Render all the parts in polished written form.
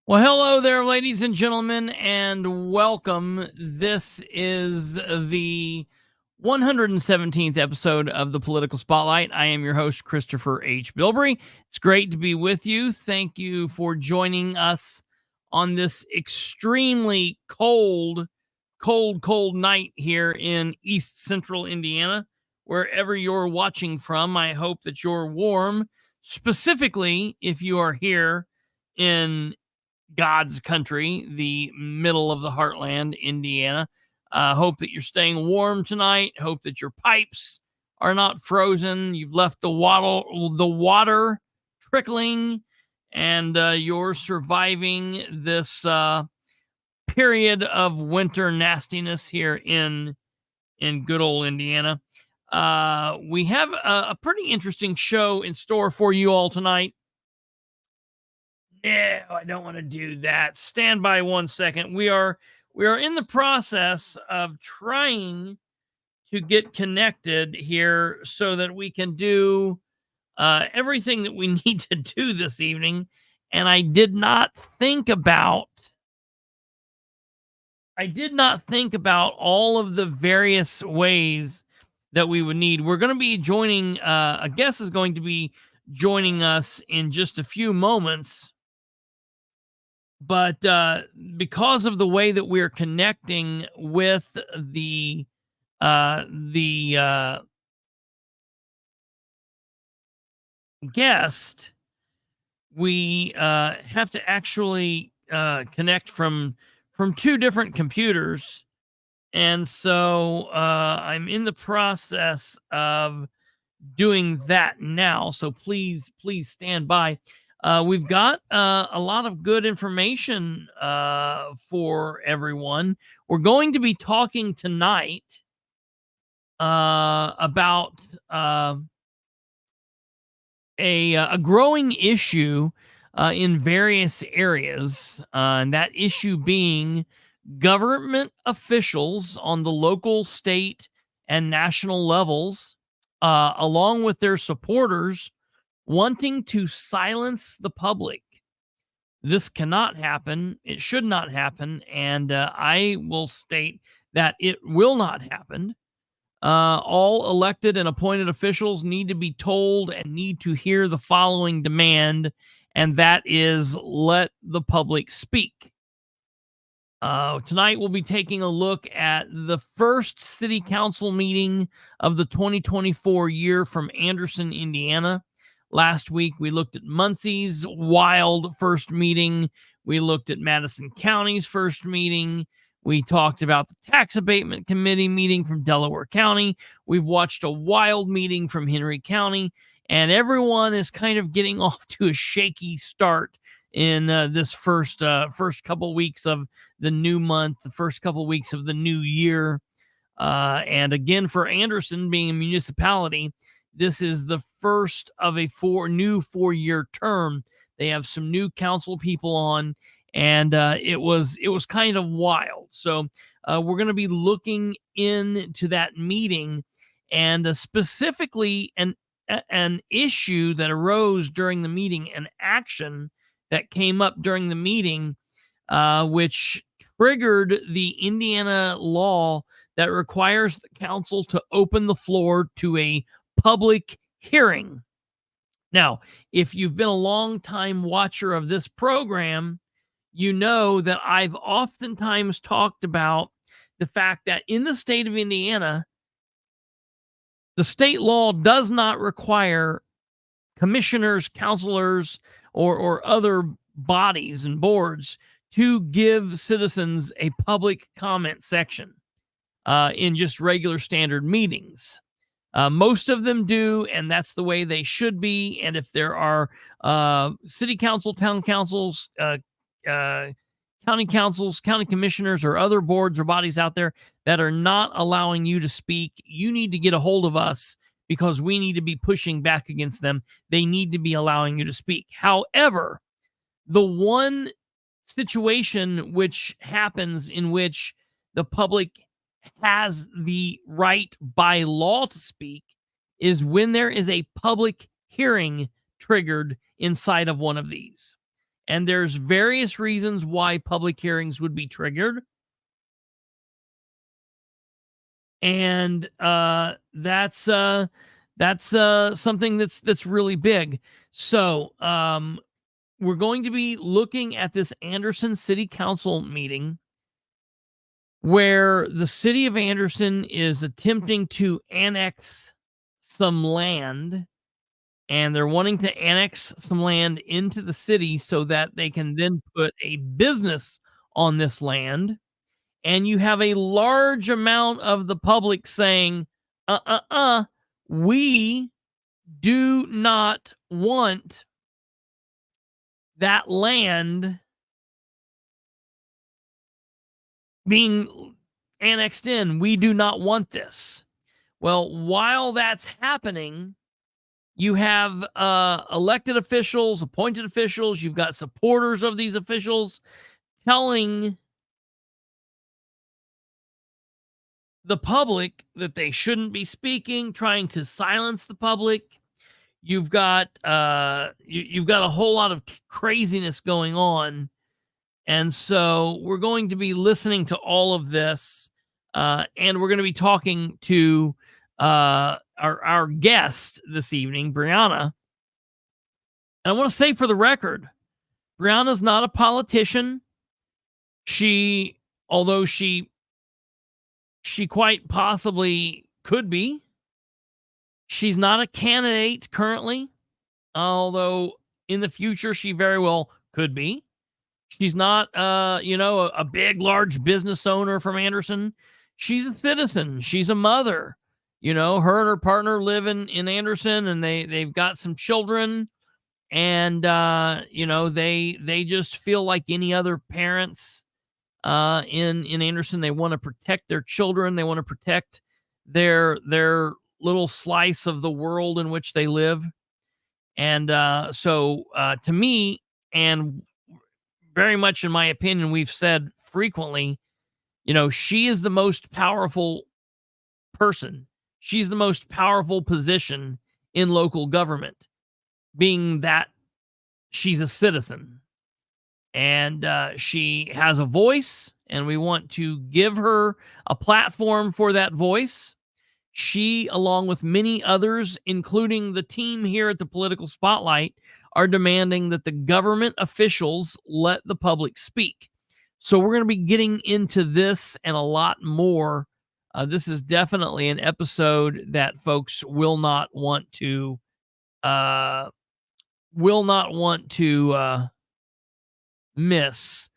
Well, hello there, ladies and gentlemen, and welcome. This is the 117th episode of the Political Spotlight. I am your host, Kristopher H. Bilbrey. It's great to be with you. Thank you for joining us on this extremely cold night here in East Central Indiana. Wherever you're watching from, I hope that you're warm, specifically if you are here in God's country, the middle of the heartland, Indiana. Hope that you're staying warm tonight. Hope that your pipes are not frozen. You've left the water trickling, and you're surviving this period of winter nastiness here in good old Indiana. We have a pretty interesting show in store for you all tonight. No, I don't want to do that. Stand by 1 second. We are in the process of trying to get connected here so that we can do everything that we need to do this evening. And I did not think about all of the various ways that we would need. We're going to be joining a guest is going to be joining us in just a few moments. But because of the way that we're connecting with the guest, we have to actually connect from two different computers, and so I'm in the process of doing that now. So please stand by. We've got a lot of good information for everyone. We're going to be talking tonight about a growing issue in various areas, and that issue being government officials on the local, state, and national levels, along with their supporters, wanting to silence the public. This cannot happen. It should not happen. And I will state that it will not happen. All elected and appointed officials need to be told and need to hear the following demand, and that is let the public speak. Tonight, we'll be taking a look at the first city council meeting of the 2024 year from Anderson, Indiana. Last week, we looked at Muncie's wild first meeting. We looked at Madison County's first meeting. We talked about the tax abatement committee meeting from Delaware County. We've watched a wild meeting from Henry County, and everyone is kind of getting off to a shaky start in this first couple weeks of the new month, the first couple weeks of the new year. And again, for Anderson being a municipality, this is the first of a new 4-year term. They have some new council people on, and it was kind of wild. So we're going to be looking into that meeting, and specifically an issue that arose during the meeting, an action that came up during the meeting, which triggered the Indiana law that requires the council to open the floor to a public hearing. Now, if you've been a long time watcher of this program, you know that I've oftentimes talked about the fact that in the state of Indiana, the state law does not require commissioners, counselors, or other bodies and boards to give citizens a public comment section in just regular standard meetings. Most of them do, and that's the way they should be. And if there are city council, town councils, county councils, county commissioners, or other boards or bodies out there that are not allowing you to speak, you need to get a hold of us, because we need to be pushing back against them. They need to be allowing you to speak. However, the one situation which happens in which the public has the right by law to speak is when there is a public hearing triggered inside of one of these. And there's various reasons why public hearings would be triggered. And that's something that's really big. So we're going to be looking at this Anderson City Council meeting where the city of Anderson is attempting to annex some land, and they're wanting to annex some land into the city so that they can then put a business on this land. And you have a large amount of the public saying, we do not want that land being annexed in. We do not want this. Well, while that's happening, you have elected officials, appointed officials, you've got supporters of these officials telling the public that they shouldn't be speaking, trying to silence the public. You've got you've got a whole lot of craziness going on, and so we're going to be listening to all of this, and we're going to be talking to our guest this evening, Brianna. And I want to say for the record, Brianna's not a politician. She, although she quite possibly could be. She's not a candidate currently, although in the future she very well could be. She's not, a big, large business owner from Anderson. She's a citizen. She's a mother. Her and her partner live in Anderson, and they've got some children, and they just feel like any other parents in Anderson. They want to protect their children. They want to protect their little slice of the world in which they live. And so to me, and very much in my opinion, we've said frequently, she is the most powerful person. She's the most powerful position in local government, being that she's a citizen. And she has a voice, and we want to give her a platform for that voice. She, along with many others, including the team here at the Political Spotlight, are demanding that the government officials let the public speak. So we're going to be getting into this and a lot more. This is definitely an episode that folks will not want to miss.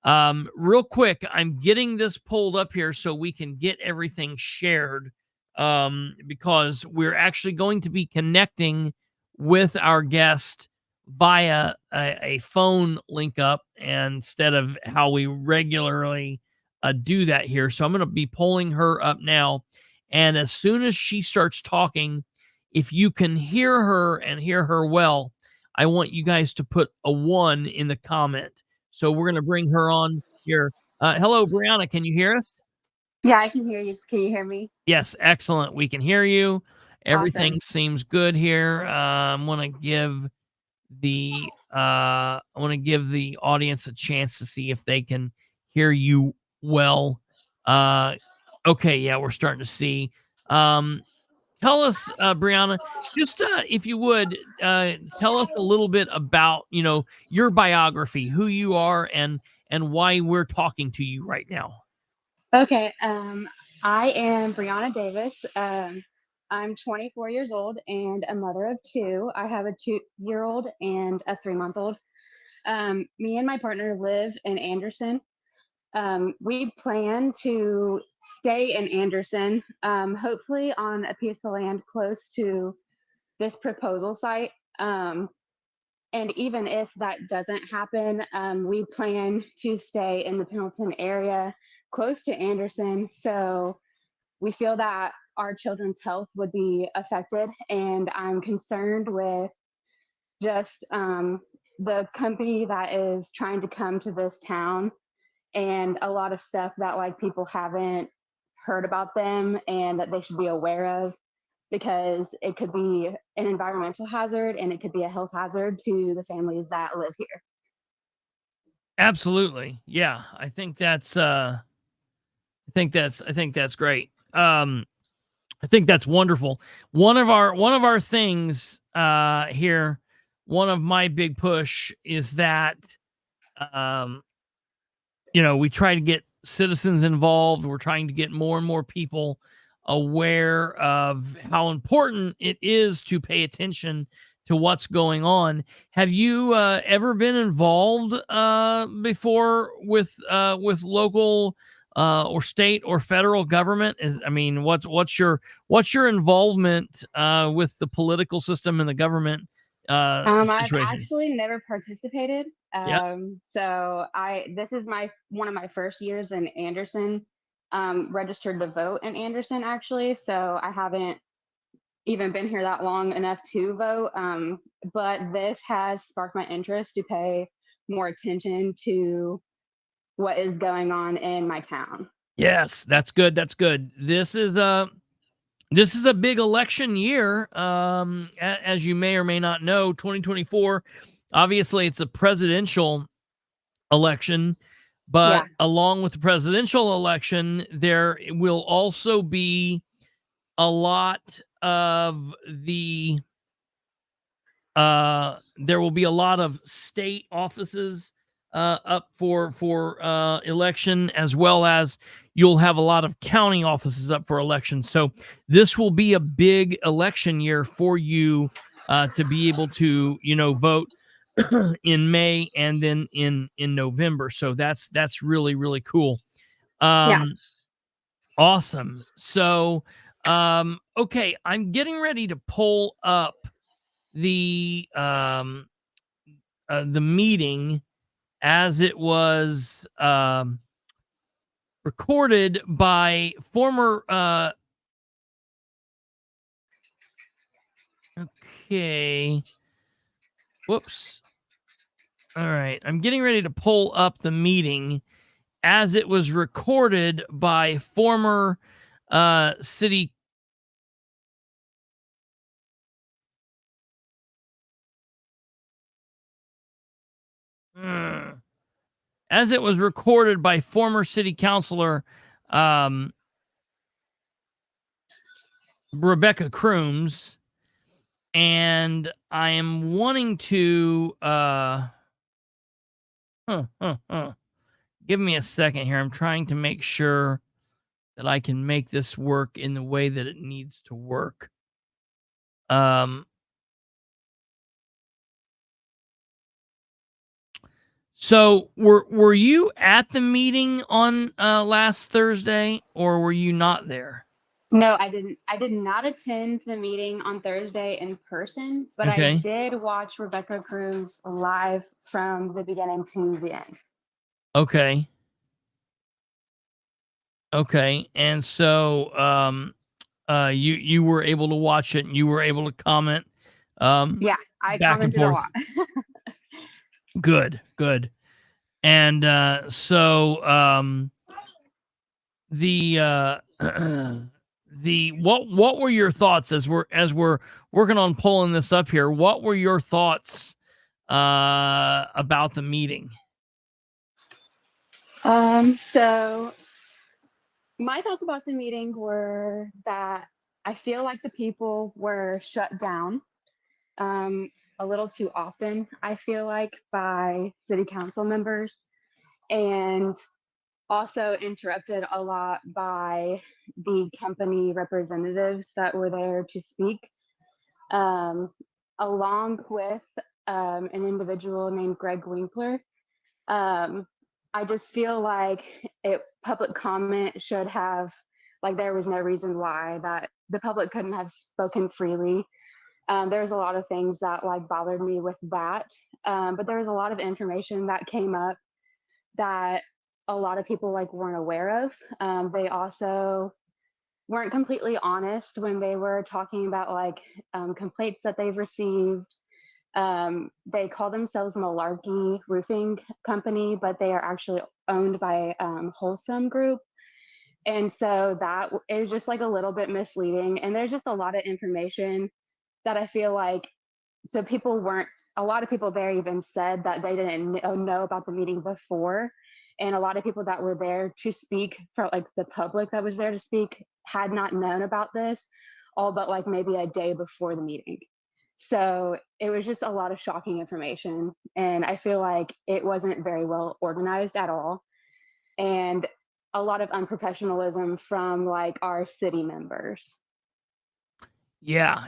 Real quick, I'm getting this pulled up here so we can get everything shared, because we're actually going to be connecting with our guest via a phone link up instead of how we regularly do that here. So I'm going to be pulling her up now. And as soon as she starts talking, if you can hear her and hear her well, I want you guys to put a 1 in the comment. So we're going to bring her on here. Hello, Brianna. Can you hear us? Yeah, I can hear you. Can you hear me? Yes, excellent. We can hear you. Everything Awesome. seems good here. I want to give the audience a chance to see if they can hear you well. Okay, yeah, we're starting to see. Tell us, Brianna, just if you would, tell us a little bit about your biography, who you are, and why we're talking to you right now. Okay. I am Brianna Davis. I'm 24 years old and a mother of two. I have a 2-year-old and a 3-month-old. Me and my partner live in Anderson. We plan to stay in Anderson, hopefully on a piece of land close to this proposal site. And even if that doesn't happen, we plan to stay in the Pendleton area close to Anderson. So we feel that our children's health would be affected. And I'm concerned with just the company that is trying to come to this town and a lot of stuff that like people haven't heard about them and that they should be aware of, because it could be an environmental hazard and it could be a health hazard to the families that live here. Absolutely. Yeah. I think that's great. I think that's wonderful. One of our things here, one of my big push is that um we try to get citizens involved. We're trying to get more and more people aware of how important it is to pay attention to what's going on. Have you ever been involved before with local or state or federal government? What's your involvement with the political system and the government I've situation? actually never participated. Yeah. So this is one of my first years in Anderson, registered to vote in Anderson actually. So I haven't even been here that long enough to vote. But this has sparked my interest to pay more attention to what is going on in my town. Yes, that's good. That's good. This is a big election year. As you may or may not know, 2024, obviously it's a presidential election, but Yeah. along with the presidential election, there will also be a lot of there will be a lot of state offices up for election, as well as you'll have a lot of county offices up for election. So this will be a big election year for you to be able to vote in May and then in November. So that's really really cool. Yeah. Awesome. So okay, I'm getting ready to pull up the meeting as it was recorded by former okay, whoops. All right, I'm getting ready to pull up the meeting as it was recorded by former city as it was recorded by former city councilor um, Rebecca Crooms, and I am wanting to give me a second here. I'm trying to make sure that I can make this work in the way that it needs to work. So were you at the meeting on last Thursday, or were you not there? No, I didn't. I did not attend the meeting on Thursday in person, but I Okay. did watch Rebecca Crooms live from the beginning to the end. Okay. Okay. And so you were able to watch it and you were able to comment Yeah, I back and commented a forth. lot. Good, good. And the what were your thoughts as we're working on pulling this up here? What were your thoughts about the meeting? So my thoughts about the meeting were that I feel like the people were shut down um, a little too often, I feel like, by city council members, and also interrupted a lot by the company representatives that were there to speak, um, along with an individual named Greg Winkler. Um, I just feel like public comment should have, like, there was no reason why that the public couldn't have spoken freely. There was a lot of things that like bothered me with that, but there was a lot of information that came up that a lot of people like weren't aware of. They also weren't completely honest when they were talking about like complaints that they've received. They call themselves Malarkey Roofing Company, but they are actually owned by Wholesome Group. And so that is just like a little bit misleading. And there's just a lot of information that I feel like so a lot of people there even said that they didn't know about the meeting before. And a lot of people that were there to speak, for like the public that was there to speak, had not known about this, all but like maybe a day before the meeting. So it was just a lot of shocking information. And I feel like it wasn't very well organized at all. And a lot of unprofessionalism from like our city members. Yeah,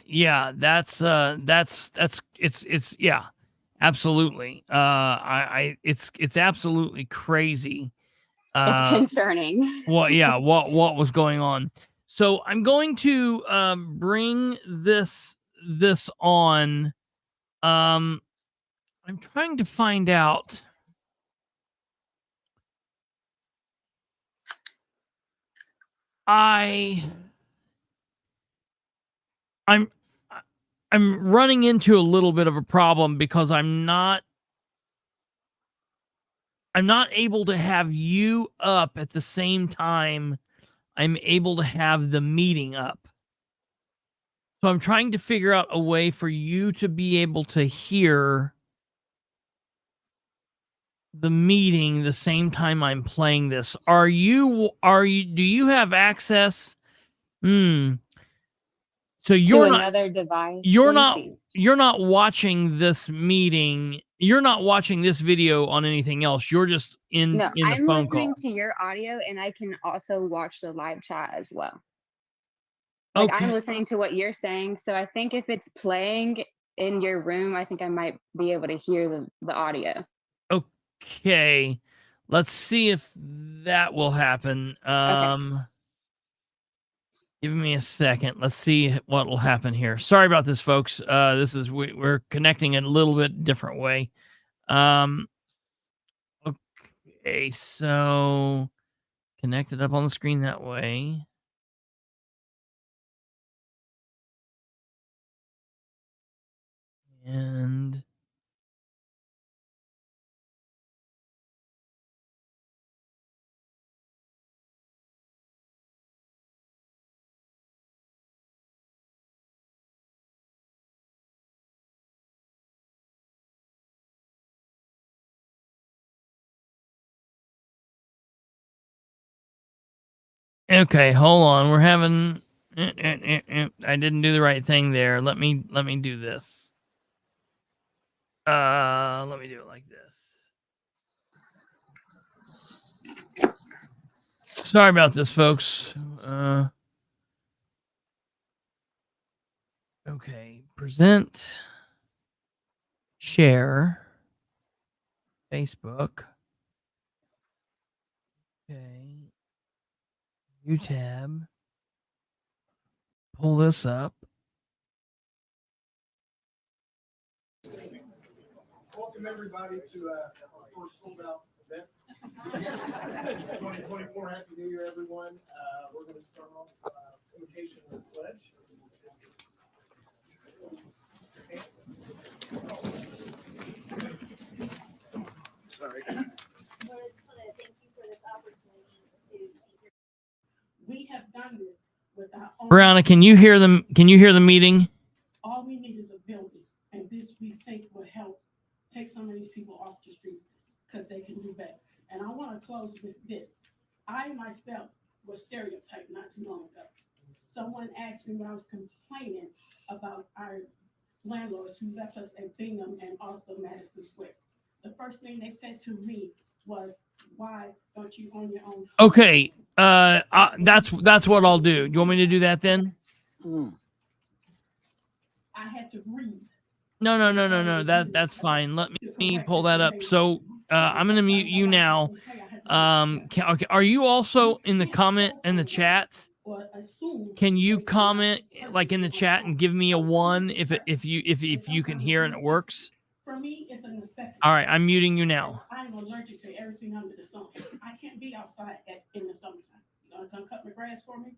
that's it's yeah, absolutely. It's absolutely crazy. It's concerning. What was going on. So I'm going to bring this on. I'm trying to find out. I'm running into a little bit of a problem because I'm not able to have you up at the same time I'm able to have the meeting up. So I'm trying to figure out a way for you to be able to hear the meeting the same time I'm playing this. Do you have access? So to another device. You're not watching this meeting. You're not watching this video on anything else. You're just in the phone call. I'm listening to your audio, and I can also watch the live chat as well. Like, okay. I'm listening to what you're saying, so I think if it's playing in your room, I think I might be able to hear the audio. Okay, let's see if that will happen. Okay. Give me a second. Let's see what will happen here. Sorry about this, folks. We're connecting in a little bit different way. Okay, so connected up on the screen that way. And okay, hold on. We're having I didn't do the right thing there. Let me do this. Let me do it like this. Sorry about this, folks. Okay, present, share, Facebook. Okay, view tab. Pull this up. Welcome everybody to our first sold out event. 2024, Happy New Year, everyone. We're going to start off invocation with the pledge. Sorry. I just want to thank you for this opportunity to. We have done this with our own. Brianna, can you hear them? Can you hear the meeting? All we need is a building, and this we think will help take some of these people off the streets because they can do better. And I want to close with this. I myself was stereotyped not too long ago. Someone asked me when I was complaining about our landlords who left us at Bingham and also Madison Square. The first thing they said to me was, "Why don't you own your own home?" Okay, that's what I'll do. You want me to do that then? I had to breathe. No. That's fine. Let me pull that up. So I'm gonna mute you now. Okay, are you also in the comment in the chats? Can you comment like in the chat and give me a 1 if you can hear and it works? For me, it's a necessity. All right, I'm muting you now. I'm allergic to everything under the sun. I can't be outside in the summertime. You're gonna come cut my grass for me,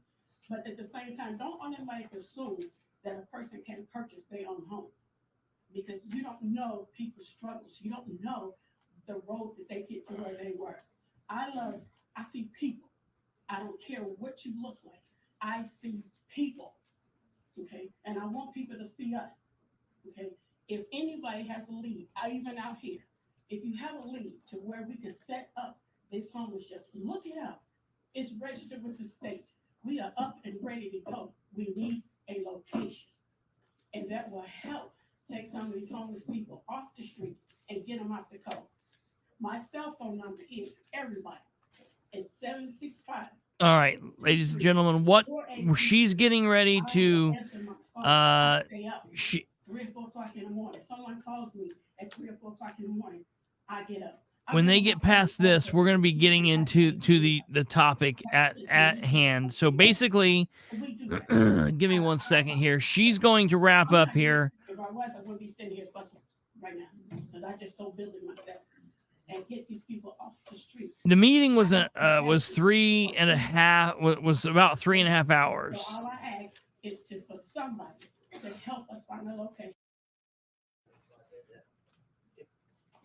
but at the same time, don't automatically assume that a person can purchase their own home because you don't know people's struggles. You don't know the road that they get to where they were. I see people. I don't care what you look like. I see people. Okay, and I want people to see us. Okay, If anybody has a lead, even out here, if you have a lead to where we can set up this homeless shelter, look it up. It's registered with the state. We are up and ready to go. We need a location. And that will help take some of these homeless people off the street and get them off the coast. My cell phone number is everybody. It's 765. All right, ladies and gentlemen, what she's getting ready to she 3 or 4 o'clock in the morning. Someone calls me at 3 or 4 o'clock in the morning. I get up. when they get past this, we're going to be getting into the topic at hand. So basically, give me 1 second here. She's going to wrap up here. If I was, I wouldn't be standing here fussing right now because I just told Billy myself and get these people off the street. The meeting was 3.5 was about 3.5 hours. So all I ask is for somebody to help us find a location.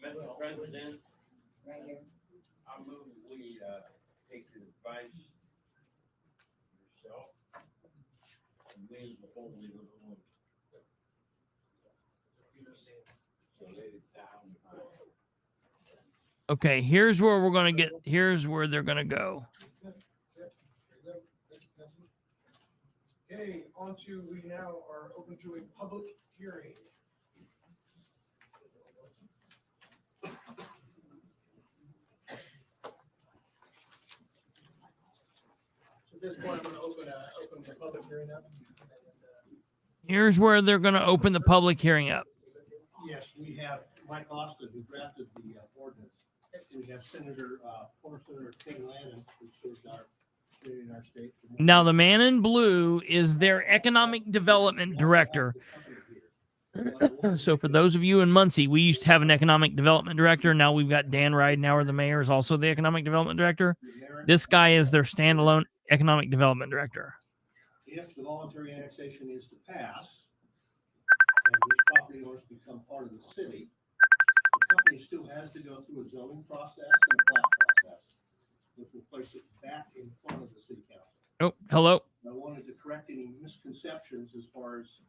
Mr. President, I move we take the advice yourself and we as the whole legal room. So lay it down. Okay, here's where we're going to get. Here's where they're going to go. Okay, on to, we now are open to a public hearing. So at this point, I'm going to open the public hearing up. Here's where they're going to open the public hearing up. Yes, we have Mike Austin, who drafted the ordinance. We have former Senator King Lannon, who served our community in our state. Now, the man in blue is their economic development director. So for those of you in Muncie, we used to have an economic development director. Now we've got Dan Ridenauer, the mayor, is also the economic development director. This guy is their standalone economic development director. If the voluntary annexation is to pass, and these property owners become part of the city, the company still has to go through a zoning process and a plat process, which will place it back in front of the city council. Oh, hello. I wanted to correct any misconceptions as far as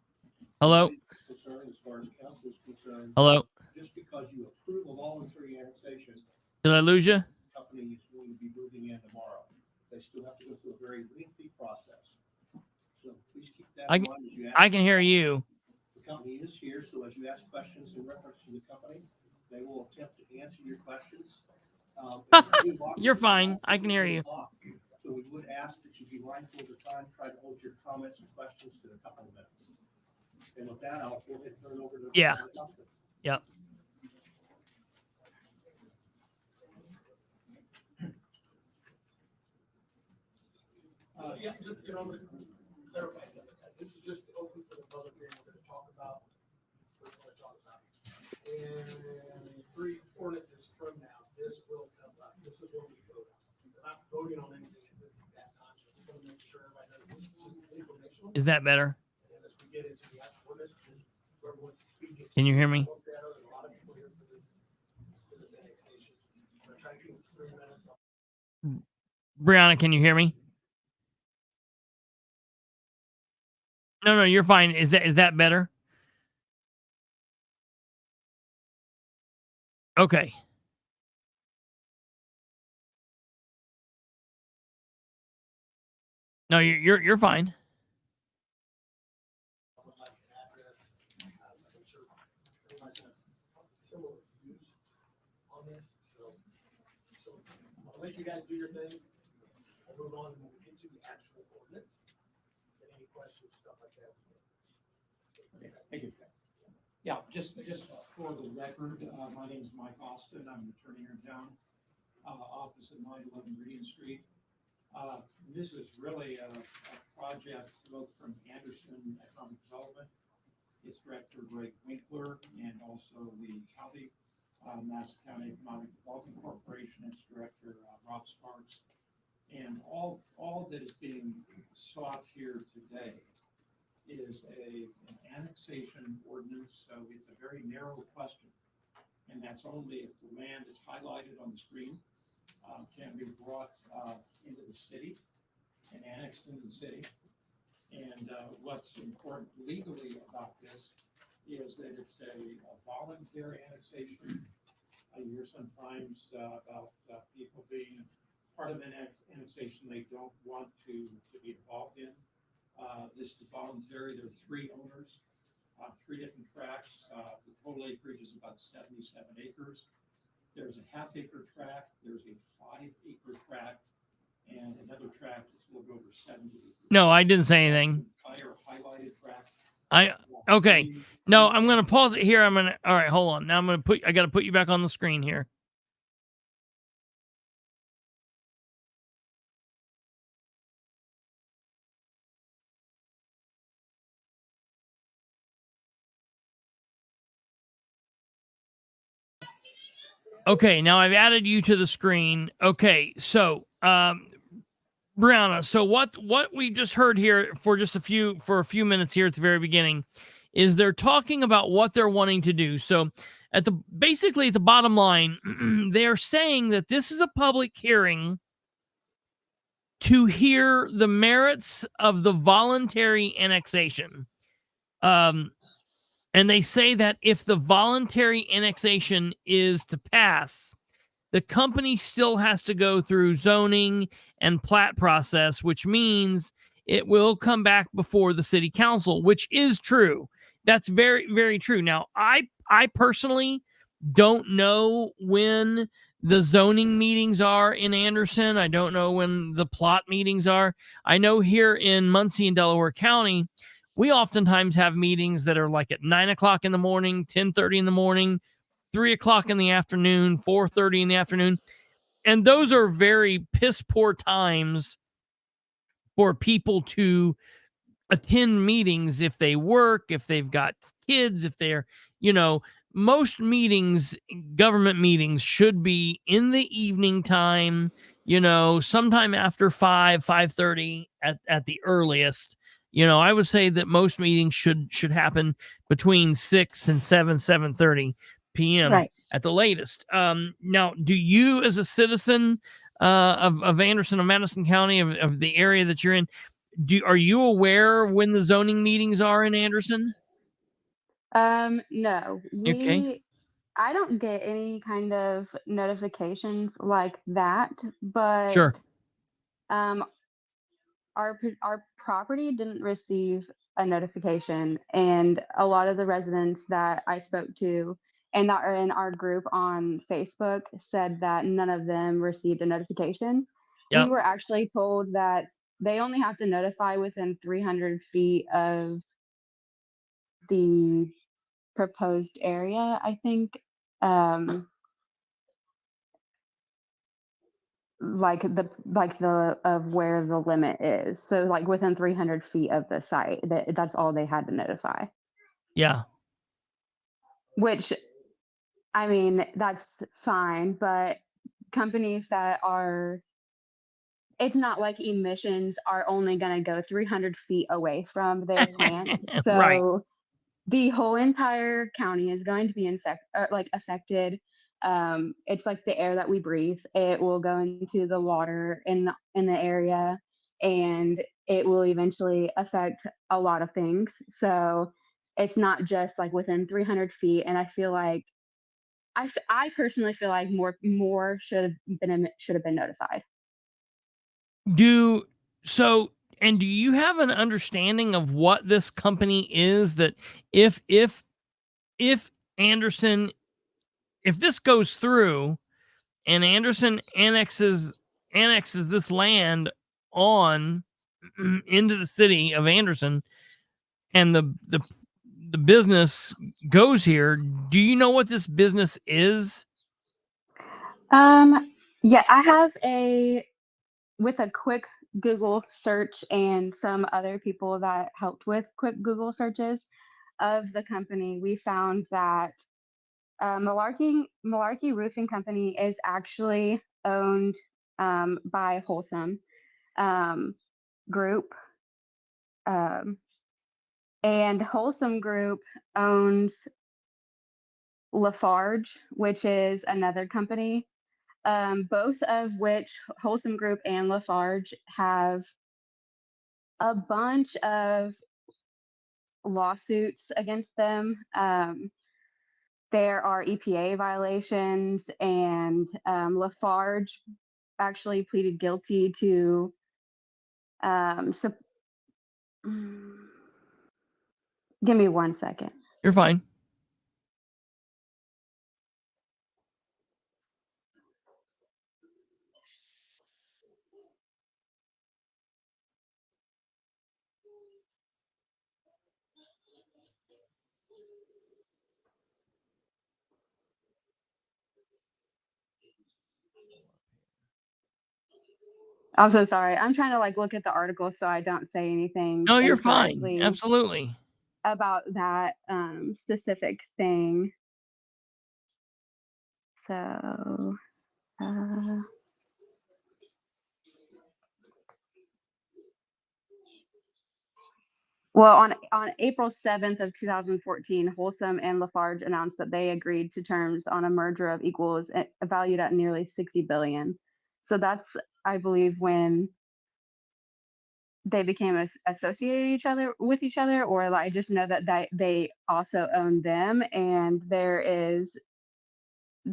Hello. concerned, as far as council is concerned. Hello. Just because you approve a voluntary annexation, Did I lose you? the company is going to be moving in tomorrow. They still have to go through a very lengthy process. So please keep that in mind as you ask. I can hear you. The company is here, so as you ask questions in reference to the company, they will attempt to answer your questions. You're fine. I can hear you. So we would ask that you be mindful of the time, try to hold your comments and questions to a couple of minutes. And with that, I'll go ahead and turn it over to. Yeah. Yep. Yeah, just to clarify something, guys. This is just open for the public hearing. We're going to talk about. And 3 ordinances from now, this will come up. This is what we vote on. We're not voting on anything at this exact time. So just want to make sure everybody knows this is just informational. Is that better? And as we get into the actual ordinance, whoever wants to speak. Can you hear me? There's a lot of people here for this annexation. I'm going to try to keep it 3 minutes. Brianna, can you hear me? No, you're fine. Is that better? Okay. No, you're fine. Similar views on this, so I'll let you guys do your thing. I'll move on and we'll get to the actual ordinance. Any questions, stuff like that. Thank you. Yeah, just for the record, my name is Mike Austin. I'm an attorney here in town, opposite 911 Green Street. This is really a project both from Anderson Economic Development, its director Greg Winkler, and also the county, Madison County Economic Development Corporation, its director Rob Sparks. And all that is being sought here today is an annexation ordinance, so it's a very narrow question. And that's only if the land is highlighted on the screen, can be brought into the city and annexed into the city. And what's important legally about this is that it's a voluntary annexation. I hear sometimes about people being part of an annexation they don't want to be involved in. This is voluntary. There are 3 owners on 3 different tracts. The total acreage is about 77 acres. There's a half-acre tract, there's a 5-acre tract, and another tract that's a little over 70 acres. No, I didn't say anything. Entire highlighted tract. Okay. No, I'm going to pause it here. All right, hold on. Now I got to put you back on the screen here. Okay, now I've added you to the screen. Okay, so Brianna, so what we just heard here for a few minutes here at the very beginning is they're talking about what they're wanting to do. So basically at the bottom line, they're saying that this is a public hearing to hear the merits of the voluntary annexation. And they say that if the voluntary annexation is to pass, the company still has to go through zoning and plat process, which means it will come back before the city council, which is true. That's very, very true. Now, I personally don't know when the zoning meetings are in Anderson. I don't know when the plot meetings are. I know here in Muncie and Delaware County, we oftentimes have meetings that are like at 9 o'clock in the morning, 10:30 in the morning, 3 o'clock in the afternoon, 4:30 in the afternoon. And those are very piss poor times for people to attend meetings if they work, if they've got kids, if they're, most meetings, government meetings should be in the evening time, sometime after 5:30 at the earliest. I would say that most meetings should happen between 6 and 7:30 p.m. Right. at the latest. Now, do you, as a citizen of Anderson, of Madison County, of the area that you're in, are you aware when the zoning meetings are in Anderson? No, Okay. I don't get any kind of notifications like that, but Sure. um, our property didn't receive a notification, and a lot of the residents that I spoke to and that are in our group on Facebook said that none of them received a notification. We Yep. were actually told that they only have to notify within 300 feet of the proposed area, I think. Like the of where the limit is. So like within 300 feet of the site, that's all they had to notify. Yeah. Which, I mean, that's fine, but companies that are, it's not like emissions are only going to go 300 feet away from their plant. Right. So the whole entire county is going to be affected. It's like the air that we breathe. It will go into the water in the area, and it will eventually affect a lot of things. So it's not just like within 300 feet. And I feel like I personally feel like more should have been notified. Do you have an understanding of what this company is, that if Anderson, if this goes through and Anderson annexes this land on into the city of Anderson, and the business goes here, do you know what this business is? Yeah, I have with a quick Google search and some other people that helped with quick Google searches of the company, we found that Malarkey Roofing Company is actually owned by Wholesome Group, and Wholesome Group owns Lafarge, which is another company. Both of which Wholesome Group and Lafarge have a bunch of lawsuits against them. There are EPA violations, and Lafarge actually pleaded guilty to give me 1 second. You're fine. I'm so sorry. I'm trying to like look at the article so I don't say anything No, you're fine. incorrectly Absolutely. about that specific thing. So, well, on April 7th of 2014, Wholesome and Lafarge announced that they agreed to terms on a merger of equals valued at nearly $60 billion. So that's, I believe, when they became associated with each other, or I just know that they also own them. And there is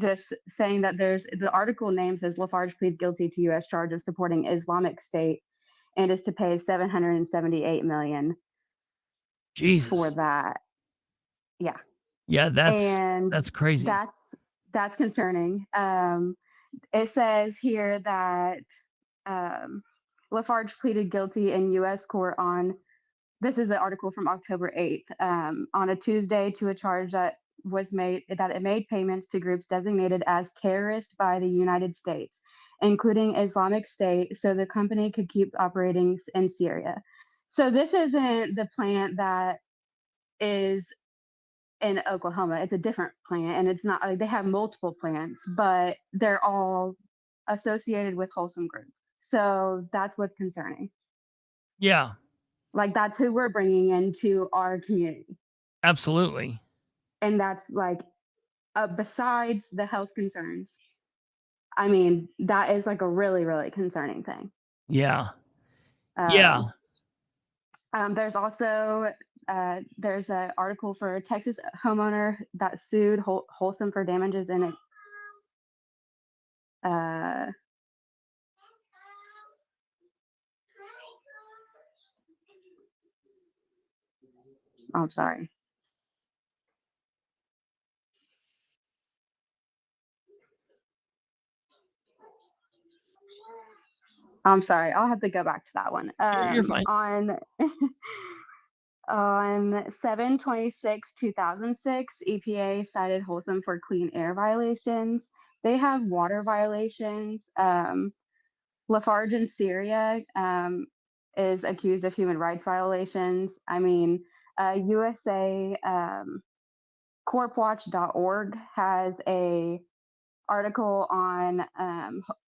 just saying that the article name says Lafarge pleads guilty to U.S. charge of supporting Islamic State and is to pay $778 million Jesus. for that. Yeah. Yeah, And that's crazy. That's concerning. It says here that Lafarge pleaded guilty in U.S. court on, this is an article from October 8th, on a Tuesday to a charge that it made payments to groups designated as terrorist by the United States, including Islamic State, so the company could keep operating in Syria. So this isn't the plant that is in Oklahoma. It's a different plant, and it's not like they have multiple plants, but they're all associated with Wholesome Group. So that's what's concerning. Yeah. Like that's who we're bringing into our community. Absolutely. And that's like, besides the health concerns, I mean, that is like a really, really concerning thing. Yeah. Yeah. There's also there's an article for a Texas homeowner that sued Wholesome for damages in it. I'm sorry. I'm sorry. I'll have to go back to that one. You're fine. On 7/26/2006, EPA cited Wholesome for clean air violations. They have water violations. Lafarge in Syria is accused of human rights violations. I mean, USA corpwatch.org has a article on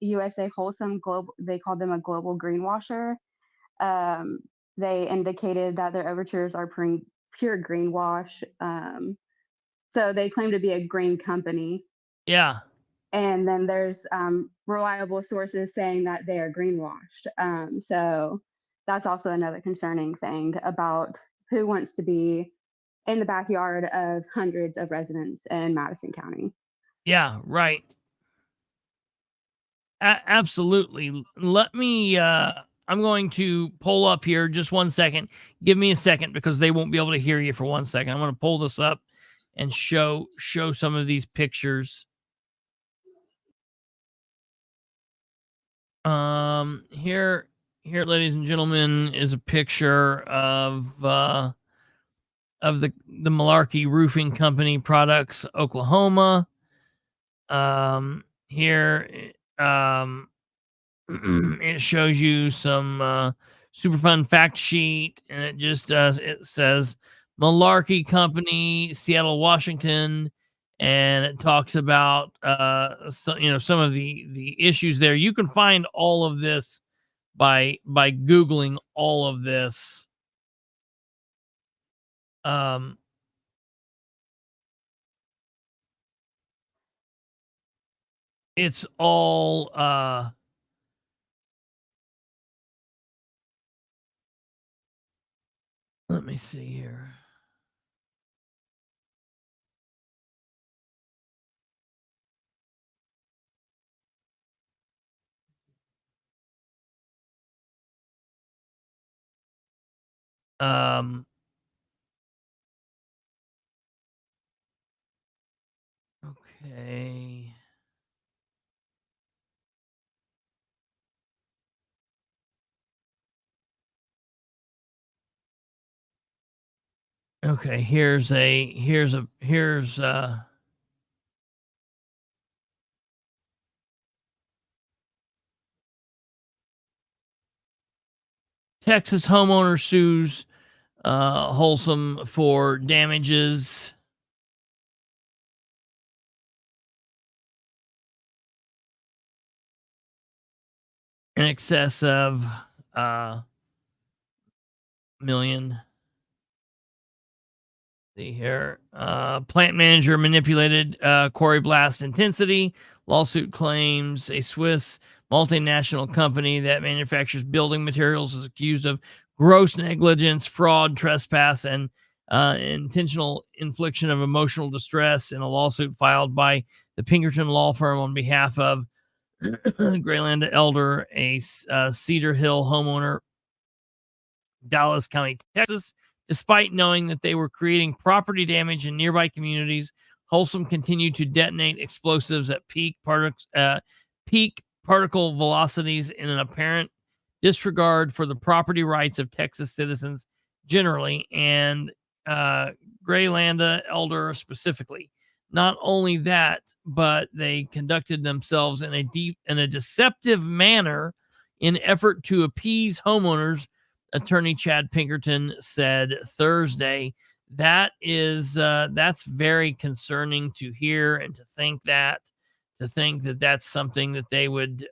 USA Wholesome Global. They called them a global greenwasher. They indicated that their overtures are pure greenwash. So they claim to be a green company. Yeah. And then there's reliable sources saying that they are greenwashed. So that's also another concerning thing about who wants to be in the backyard of hundreds of residents in Madison County. Yeah, right. Absolutely. Let me I'm going to pull up here just 1 second. Give me a second because they won't be able to hear you for 1 second. I'm going to pull this up and show some of these pictures. Here, ladies and gentlemen, is a picture of the Malarkey Roofing Company products, Oklahoma. Here, it shows you some super fun fact sheet, and it just it says Malarkey Company, Seattle, Washington, and it talks about some of the issues there. You can find all of this by Googling all of this. It's all let me see here. Okay. Okay, here's Texas homeowner sues Wholesome for damages in excess of million. See here. Plant manager manipulated quarry blast intensity. Lawsuit claims a Swiss multinational company that manufactures building materials is accused of gross negligence, fraud, trespass, and intentional infliction of emotional distress in a lawsuit filed by the Pinkerton law firm on behalf of Graylanda Elder, a Cedar Hill homeowner, Dallas County, Texas. Despite knowing that they were creating property damage in nearby communities, Wholesome continued to detonate explosives at peak particle velocities in an apparent disregard for the property rights of Texas citizens generally and Graylanda Elder specifically. Not only that, but they conducted themselves in a deceptive manner in effort to appease homeowners. Attorney Chad Pinkerton said Thursday. That's very concerning to hear and to think that that's something that they would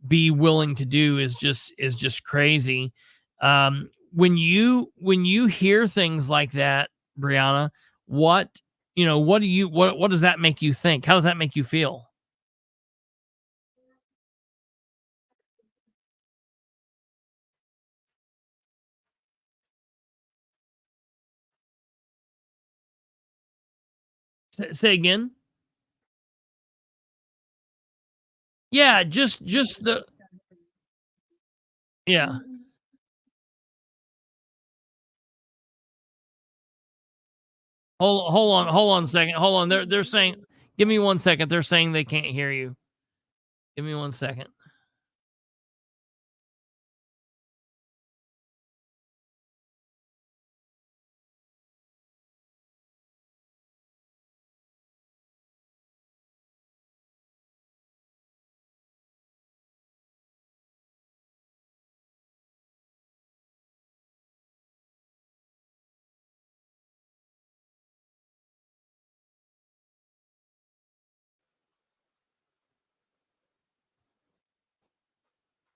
be willing to do is just crazy. When you hear things like that, Brianna, what does that make you think? How does that make you feel? Say again. Yeah, just the yeah. Hold on a second. Hold on. They're saying, give me 1 second. They're saying they can't hear you. Give me 1 second.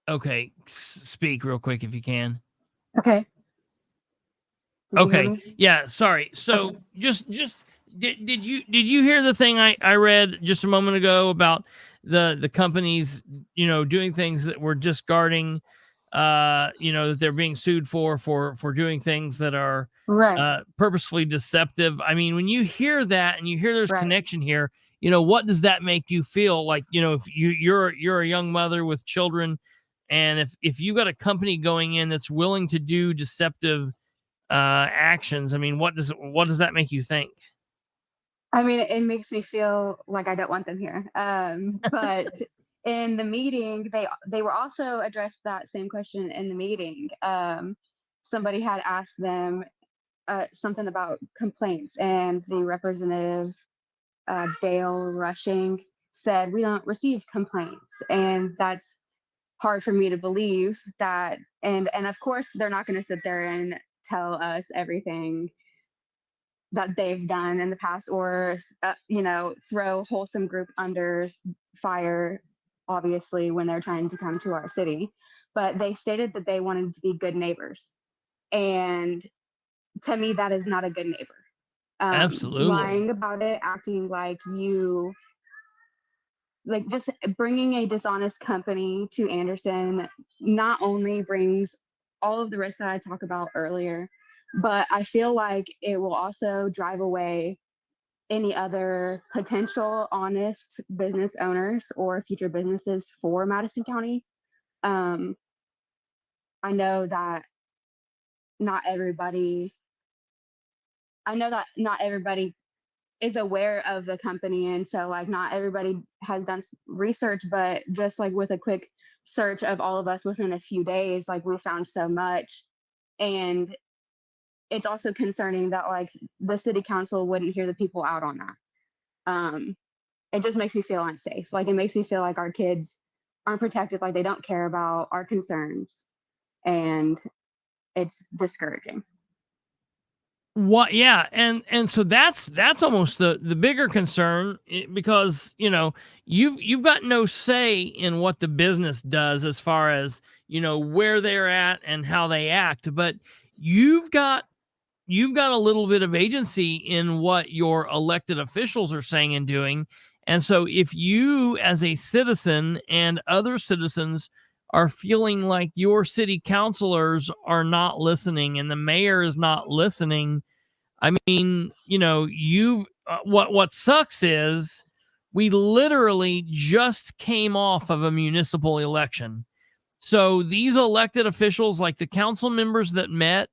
Okay, speak real quick if you can. Okay. Did you hear Okay. me? Yeah, sorry. So Okay. just did you hear the thing I read just a moment ago about the companies, doing things that were discarding that they're being sued for doing things that are Right. purposefully deceptive. I mean, when you hear that and you hear there's Right. connection here, what does that make you feel? Like, if you're a young mother with children, and if you got a company going in that's willing to do deceptive actions, I mean, what does that make you think? I mean, it makes me feel like I don't want them here. But in the meeting, they were also addressed that same question in the meeting. Somebody had asked them something about complaints, and the representative Dale Rushing said, "We don't receive complaints," and that's hard for me to believe that. And of course, they're not going to sit there and tell us everything that they've done in the past, or throw Wholesome Group under fire, obviously, when they're trying to come to our city. But they stated that they wanted to be good neighbors, and to me, that is not a good neighbor. Absolutely. Lying about it, acting like you, like, just bringing a dishonest company to Anderson not only brings all of the risks that I talked about earlier, but I feel like it will also drive away any other potential honest business owners or future businesses for Madison County. I know that not everybody, I know that not everybody is aware of the company, and so like not everybody has done research, but just like with a quick search of all of us within a few days, like we found so much. And it's also concerning that like the city council wouldn't hear the people out on that. It just makes me feel unsafe. Like it makes me feel like our kids aren't protected, like they don't care about our concerns, and it's discouraging. What? Yeah, and so that's almost the bigger concern, because you've got no say in what the business does as far as where they're at and how they act, but you've got a little bit of agency in what your elected officials are saying and doing. And so if you as a citizen and other citizens are feeling like your city councilors are not listening and the mayor is not listening, I mean, what sucks is we literally just came off of a municipal election. So these elected officials, like the council members that met,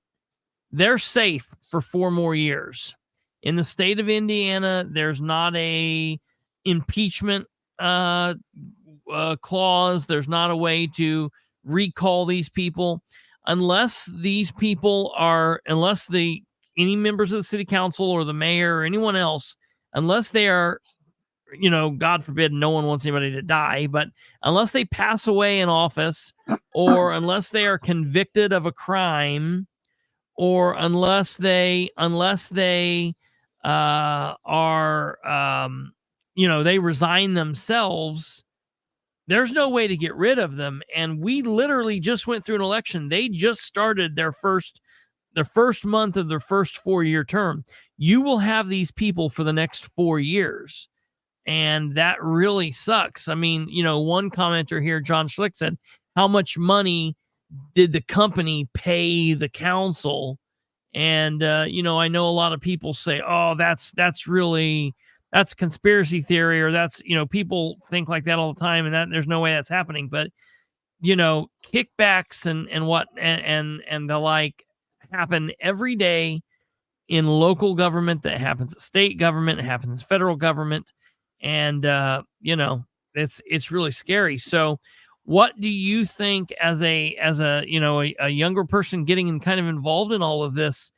they're safe for 4 more years. In the state of Indiana, there's not a impeachment clause. There's not a way to recall these people unless any members of the city council or the mayor or anyone else, unless they are, God forbid, no one wants anybody to die, but unless they pass away in office, or unless they are convicted of a crime, or unless they they resign themselves, there's no way to get rid of them. And we literally just went through an election. They just started their first month of their first 4-year term. You will have these people for the next 4 years. And that really sucks. I mean, one commenter here, John Schlick, said, how much money did the company pay the council? And, I know a lot of people say, oh, that's conspiracy theory, or that's, people think like that all the time, and that there's no way that's happening. But, kickbacks and the like happen every day in local government. That happens at state government. It happens in federal government. And, it's really scary. So what do you think as a younger person getting kind of involved in all of this,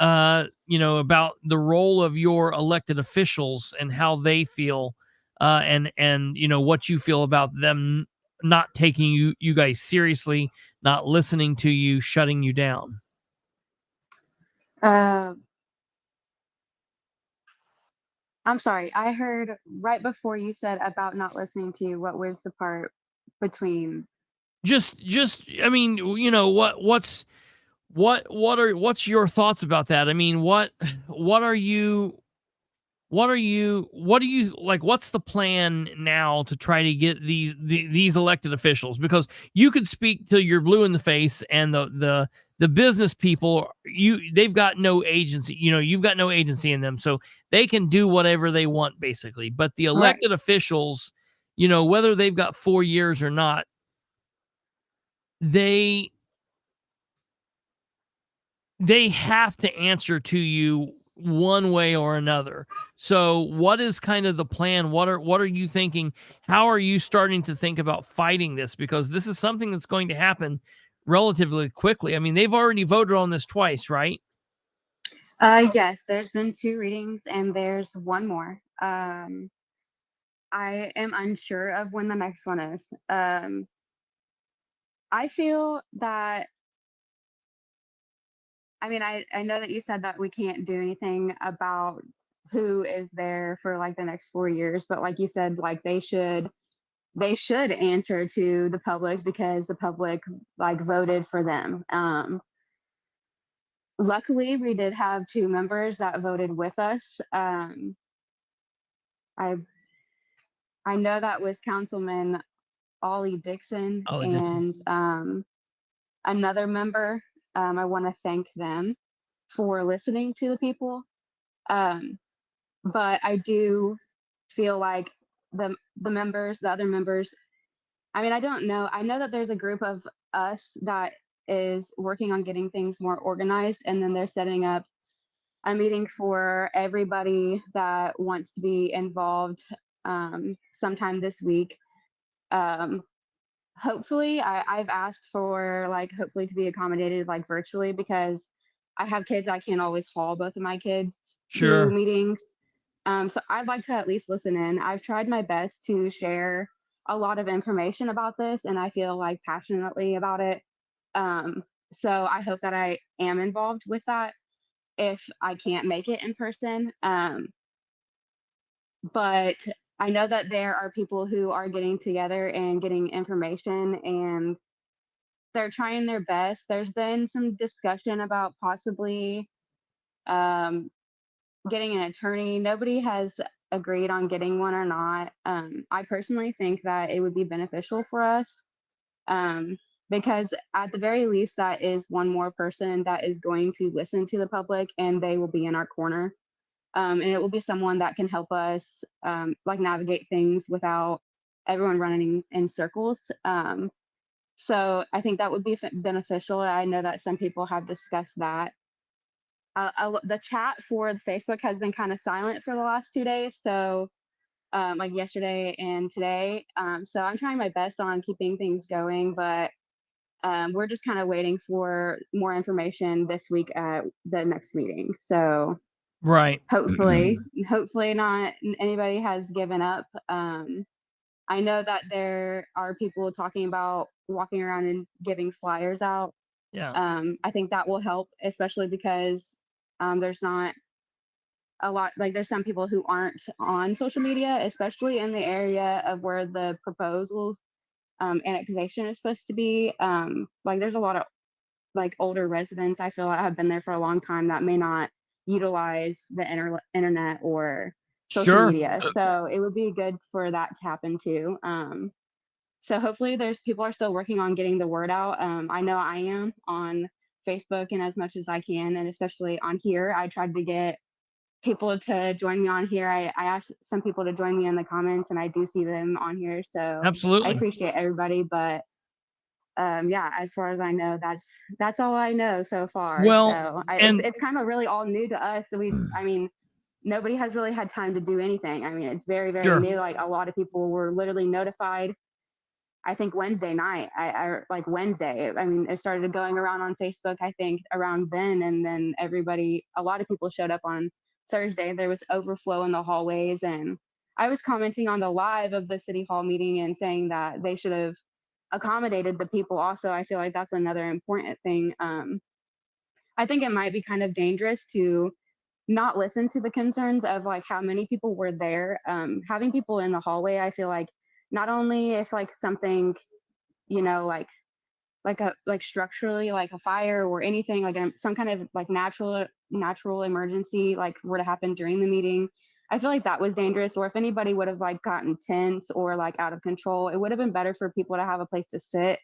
about the role of your elected officials and how they feel, and what you feel about them not taking you guys seriously, not listening to you, shutting you down? I'm sorry, I heard right before you said about not listening to you. What was the part between? Just I mean, what's your thoughts about that? I mean, what do you like? What's the plan now to try to get these elected officials? Because you could speak till you're blue in the face, and the business people, they've got no agency. You've got no agency in them, so they can do whatever they want, basically. But the elected officials, whether they've got 4 years or not, they have to answer to you one way or another. So what is kind of the plan? What are you thinking? How are you starting to think about fighting this? Because this is something that's going to happen relatively quickly. I mean, they've already voted on this twice, right? Yes, there's been 2 readings and there's one more. I am unsure of when the next one is. I feel that, I mean, I know that you said that we can't do anything about who is there for like the next 4 years, but like you said, like they should answer to the public because the public like voted for them. Luckily, we did have 2 members that voted with us. I know that was Councilman Ollie Dixon Ollie and Dixon. another member. I want to thank them for listening to the people. But I do feel like the other members, I mean, I don't know. I know that there's a group of us that is working on getting things more organized, and then they're setting up a meeting for everybody that wants to be involved sometime this week. Hopefully, I've asked for like hopefully to be accommodated like virtually, because I have kids. I can't always haul both of my kids to Sure. meetings. So I'd like to at least listen in. I've tried my best to share a lot of information about this, and I feel like passionately about it. So I hope that I am involved with that if I can't make it in person. But I know that there are people who are getting together and getting information, and they're trying their best. There's been some discussion about possibly um, getting an attorney. Nobody has agreed on getting one or not. I personally think that it would be beneficial for us, because at the very least, that is one more person that is going to listen to the public, and they will be in our corner. And it will be someone that can help us like navigate things without everyone running in circles. So I think that would be beneficial. I know that some people have discussed that. The chat for the Facebook has been kind of silent for the last 2 days. So like yesterday and today. So I'm trying my best on keeping things going, but we're just kind of waiting for more information this week at the next meeting. So Right. hopefully not anybody has given up. I know that there are people talking about walking around and giving flyers out. Yeah. I think that will help, especially because there's not a lot, like there's some people who aren't on social media, especially in the area of where the proposal annexation is supposed to be. Like there's a lot of like older residents I feel like have been there for a long time that may not utilize the internet or social Sure. media. So it would be good for that to happen too. So hopefully there's people are still working on getting the word out. I know I am on Facebook and as much as I can, and especially on here. I tried to get people to join me on here. I asked some people to join me in the comments, and I do see them on here. So I Absolutely. appreciate everybody, but yeah, as far as I know, that's all I know so far. Well, So and it's kind of really all new to us. So I mean, nobody has really had time to do anything. I mean, it's very, very Sure. new. Like a lot of people were literally notified, I think Wednesday night. I like Wednesday. I mean, it started going around on Facebook, I think around then, and then a lot of people showed up on Thursday. There was overflow in the hallways, and I was commenting on the live of the city hall meeting and saying that they should have accommodated the people. Also, I feel like that's another important thing. I think it might be kind of dangerous to not listen to the concerns of like how many people were there. Having people in the hallway, I feel like not only if like something, you know, like structurally like a fire or anything like some kind of like natural emergency like were to happen during the meeting, I feel like that was dangerous. Or if anybody would have like gotten tense or like out of control, it would have been better for people to have a place to sit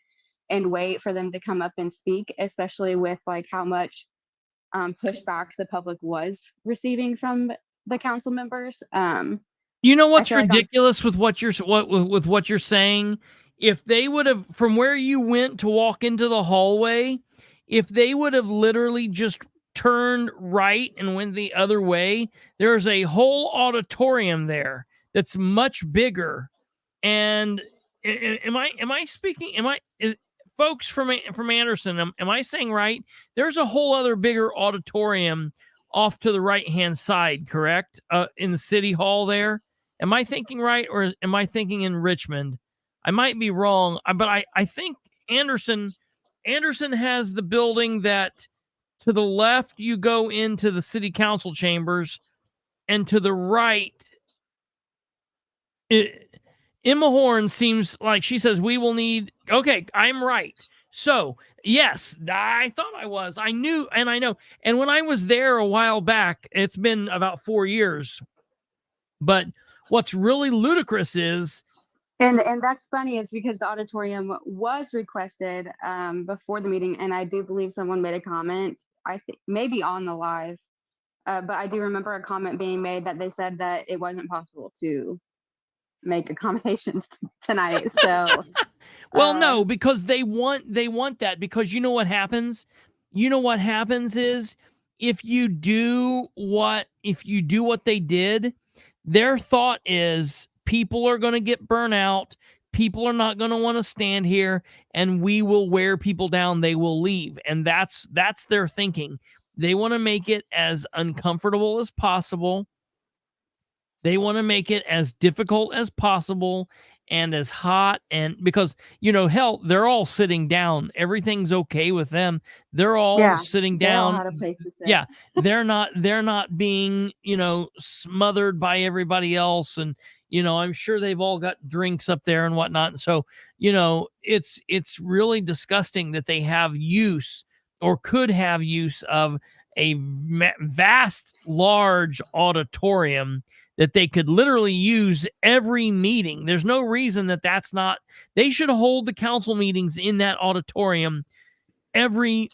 and wait for them to come up and speak, especially with like how much pushback the public was receiving from the council members. you know I what's feel like on ridiculous with what you're with what you're saying? If they would have, from where you went to walk into the hallway, if they would have literally just turned right and went the other way, there's a whole auditorium there that's much bigger. And am I speaking? Folks from Anderson? Am I saying right? There's a whole other bigger auditorium off to the right hand side, correct? In the city hall there. Am I thinking right, or am I thinking in Richmond? I might be wrong, but I think Anderson has the building that to the left you go into the city council chambers, and to the right, Emma Horn seems like she says we will need. Okay, I'm right. So yes, I thought I was. I knew, and I know. And when I was there a while back, it's been about 4 years. But what's really ludicrous is, and that's funny, is because the auditorium was requested before the meeting, and I do believe someone made a comment, I think maybe on the live, but I do remember a comment being made that they said that it wasn't possible to make accommodations tonight. So Well, no, because they want that, because you know what happens? You know what happens is if you do what they did, their thought is people are going to get burnt out, people are not going to want to stand here, and we will wear people down, they will leave. And that's their thinking. They want to make it as uncomfortable as possible. They want to make it as difficult as possible and as hot, and because, hell, they're all sitting down. Everything's okay with them. They're all sitting They all down. had a place to sit. Yeah, they're not being, smothered by everybody else. And, I'm sure they've all got drinks up there and whatnot. And so, it's really disgusting that they have use, or could have use, of a vast, large auditorium that they could literally use every meeting. There's no reason that's not. They should hold the council meetings in that auditorium every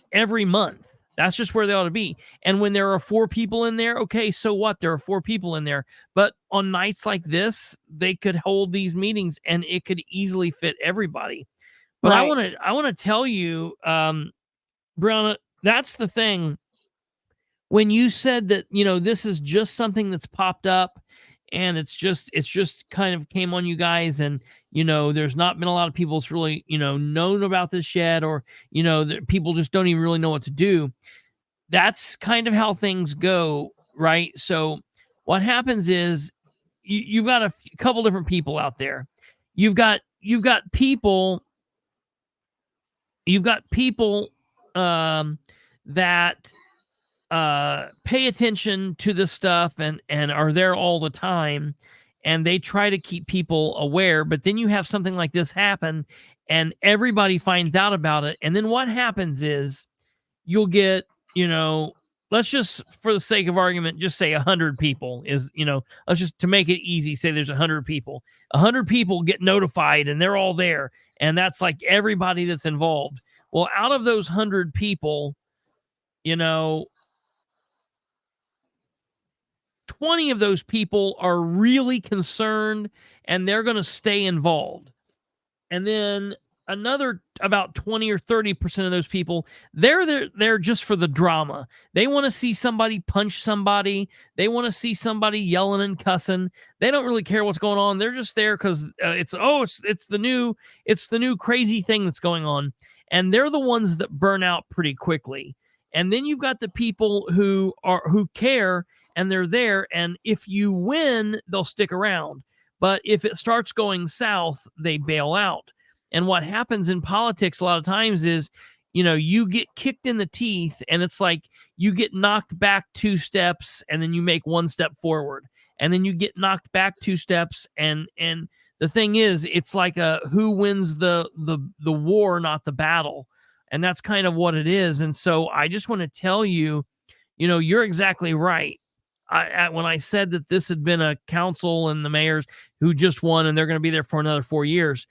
month. That's just where they ought to be. And when there are 4 people in there, okay, so what? There are 4 people in there. But on nights like this, they could hold these meetings and it could easily fit everybody. But Right. I want to tell you, Brianna, that's the thing. When you said that, this is just something that's popped up, and it's just kind of came on you guys, and, there's not been a lot of people that's really, known about this yet, or, that people just don't even really know what to do. That's kind of how things go, right? So what happens is you've got a couple different people out there. You've got people that pay attention to this stuff and are there all the time, and they try to keep people aware. But then you have something like this happen and everybody finds out about it. And then what happens is you'll get, let's just, for the sake of argument, just say 100 people is, let's just, to make it easy, say there's 100 people. 100 people get notified and they're all there. And that's like everybody that's involved. Well, out of those 100 people, 20 of those people are really concerned and they're going to stay involved. And then another about 20 or 30% of those people, they're just for the drama. They want to see somebody punch somebody. They want to see somebody yelling and cussing. They don't really care what's going on. They're just there because it's the new crazy thing that's going on. And they're the ones that burn out pretty quickly. And then you've got the people who care, and they're there. And if you win, they'll stick around. But if it starts going south, they bail out. And what happens in politics a lot of times is, you get kicked in the teeth, and it's like you get knocked back 2 steps and then you make 1 step forward. And then you get knocked back 2 steps. And the thing is, it's like who wins the war, not the battle. And that's kind of what it is. And so I just want to tell you, you're exactly right. When I said that this had been a council and the mayors who just won and they're going to be there for another 4 years,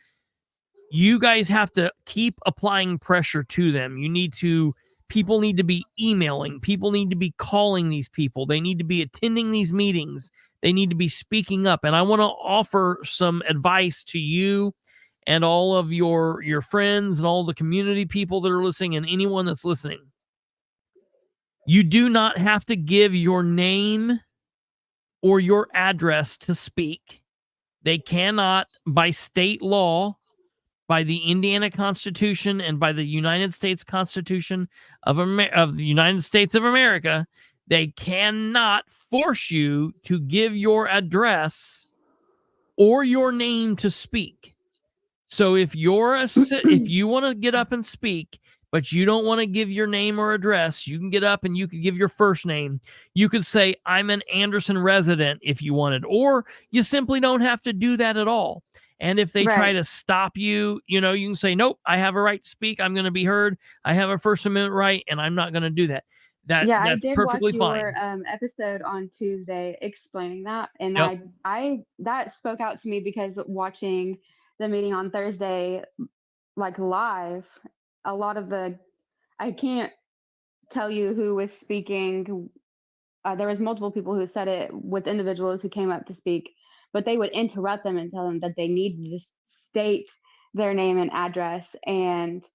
you guys have to keep applying pressure to them. People need to be emailing. People need to be calling these people. They need to be attending these meetings. They need to be speaking up. And I want to offer some advice to you and all of your friends and all the community people that are listening, and anyone that's listening. You do not have to give your name or your address to speak. They cannot, by state law, by the Indiana Constitution and by the United States Constitution of the United States of America, they cannot force you to give your address or your name to speak. So if if you want to get up and speak, but you don't want to give your name or address, you can get up and you can give your first name. You could say, I'm an Anderson resident if you wanted, or you simply don't have to do that at all. And if they try to stop you, you can say, nope, I have a right to speak. I'm going to be heard. I have a First Amendment right, and I'm not going to do that. That's I did perfectly watch fine. your episode on Tuesday explaining that, and Yep. I that spoke out to me because watching the meeting on Thursday, like live, a lot of I can't tell you who was speaking. There was multiple people who said it with individuals who came up to speak, but they would interrupt them and tell them that they needed to state their name and address, and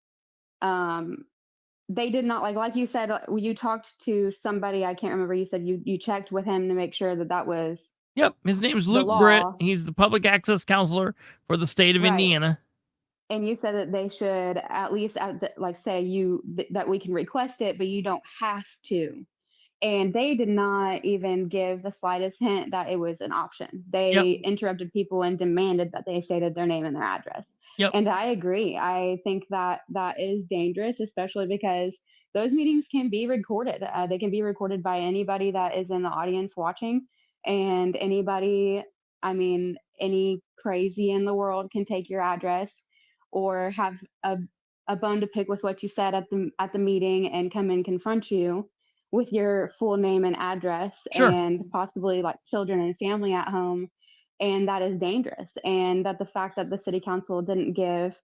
they did not, like you said, you talked to somebody, I can't remember, you said you checked with him to make sure that that was Yep, his name is the Luke Britt. law. He's the public access counselor for the state of Right. Indiana. And you said that they should at least like say that we can request it, but you don't have to. And they did not even give the slightest hint that it was an option. They interrupted people and demanded that they stated their name and their address. Yep. And I agree. I think that that is dangerous, especially because those meetings can be recorded. They can be recorded by anybody that is in the audience watching, and anybody, I mean, any crazy in the world can take your address or have a bone to pick with what you said at the meeting and come and confront you with your full name and address, Sure. and possibly like children and family at home. And that is dangerous. And that the fact that the city council didn't give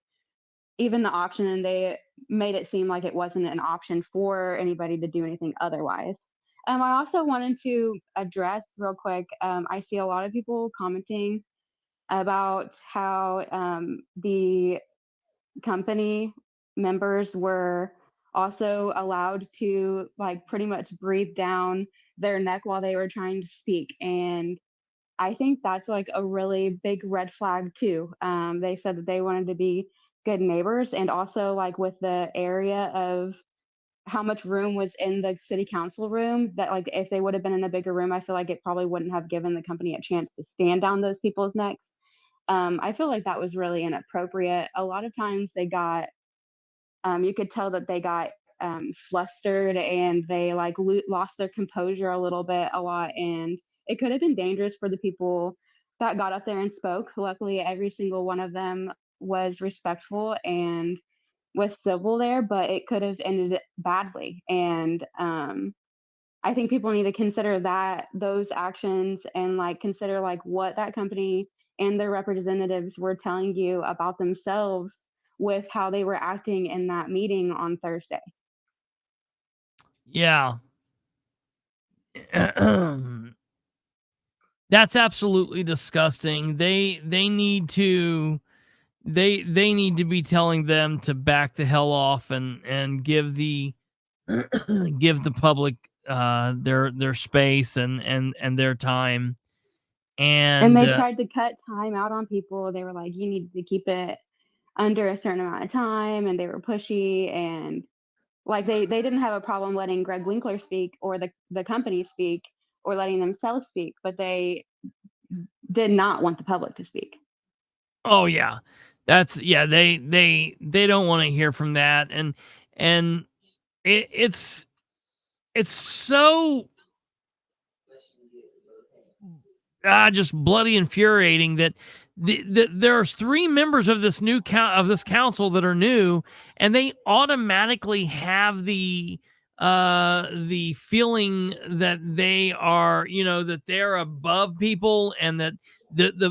even the option, and they made it seem like it wasn't an option for anybody to do anything otherwise. I also wanted to address real quick, I see a lot of people commenting about how the company members were also allowed to like pretty much breathe down their neck while they were trying to speak. And I think that's like a really big red flag too. They said that they wanted to be good neighbors, and also like with the area of how much room was in the city council room, that like if they would have been in a bigger room, I feel like it probably wouldn't have given the company a chance to stand down those people's necks. I feel like that was really inappropriate. A lot of times they got, you could tell that they got flustered, and they like lost their composure a little bit a lot, and it could have been dangerous for the people that got up there and spoke. Luckily, every single one of them was respectful and was civil there, but it could have ended badly. And I think people need to consider that those actions, and like consider like what that company and their representatives were telling you about themselves with how they were acting in that meeting on Thursday. Yeah. That's absolutely disgusting. They need to need to be telling them to back the hell off and give the give the public their space and their time. And And they tried to cut time out on people. They were like, you need to keep it under a certain amount of time, and they were pushy, and like they didn't have a problem letting Greg Winkler speak, or the company speak, or letting themselves speak, but they did not want the public to speak. oh yeah. That's they don't want to hear from that. And it's so just bloody infuriating that there's 3 members of this this council that are new, and they automatically have the feeling that they are, that they're above people, and that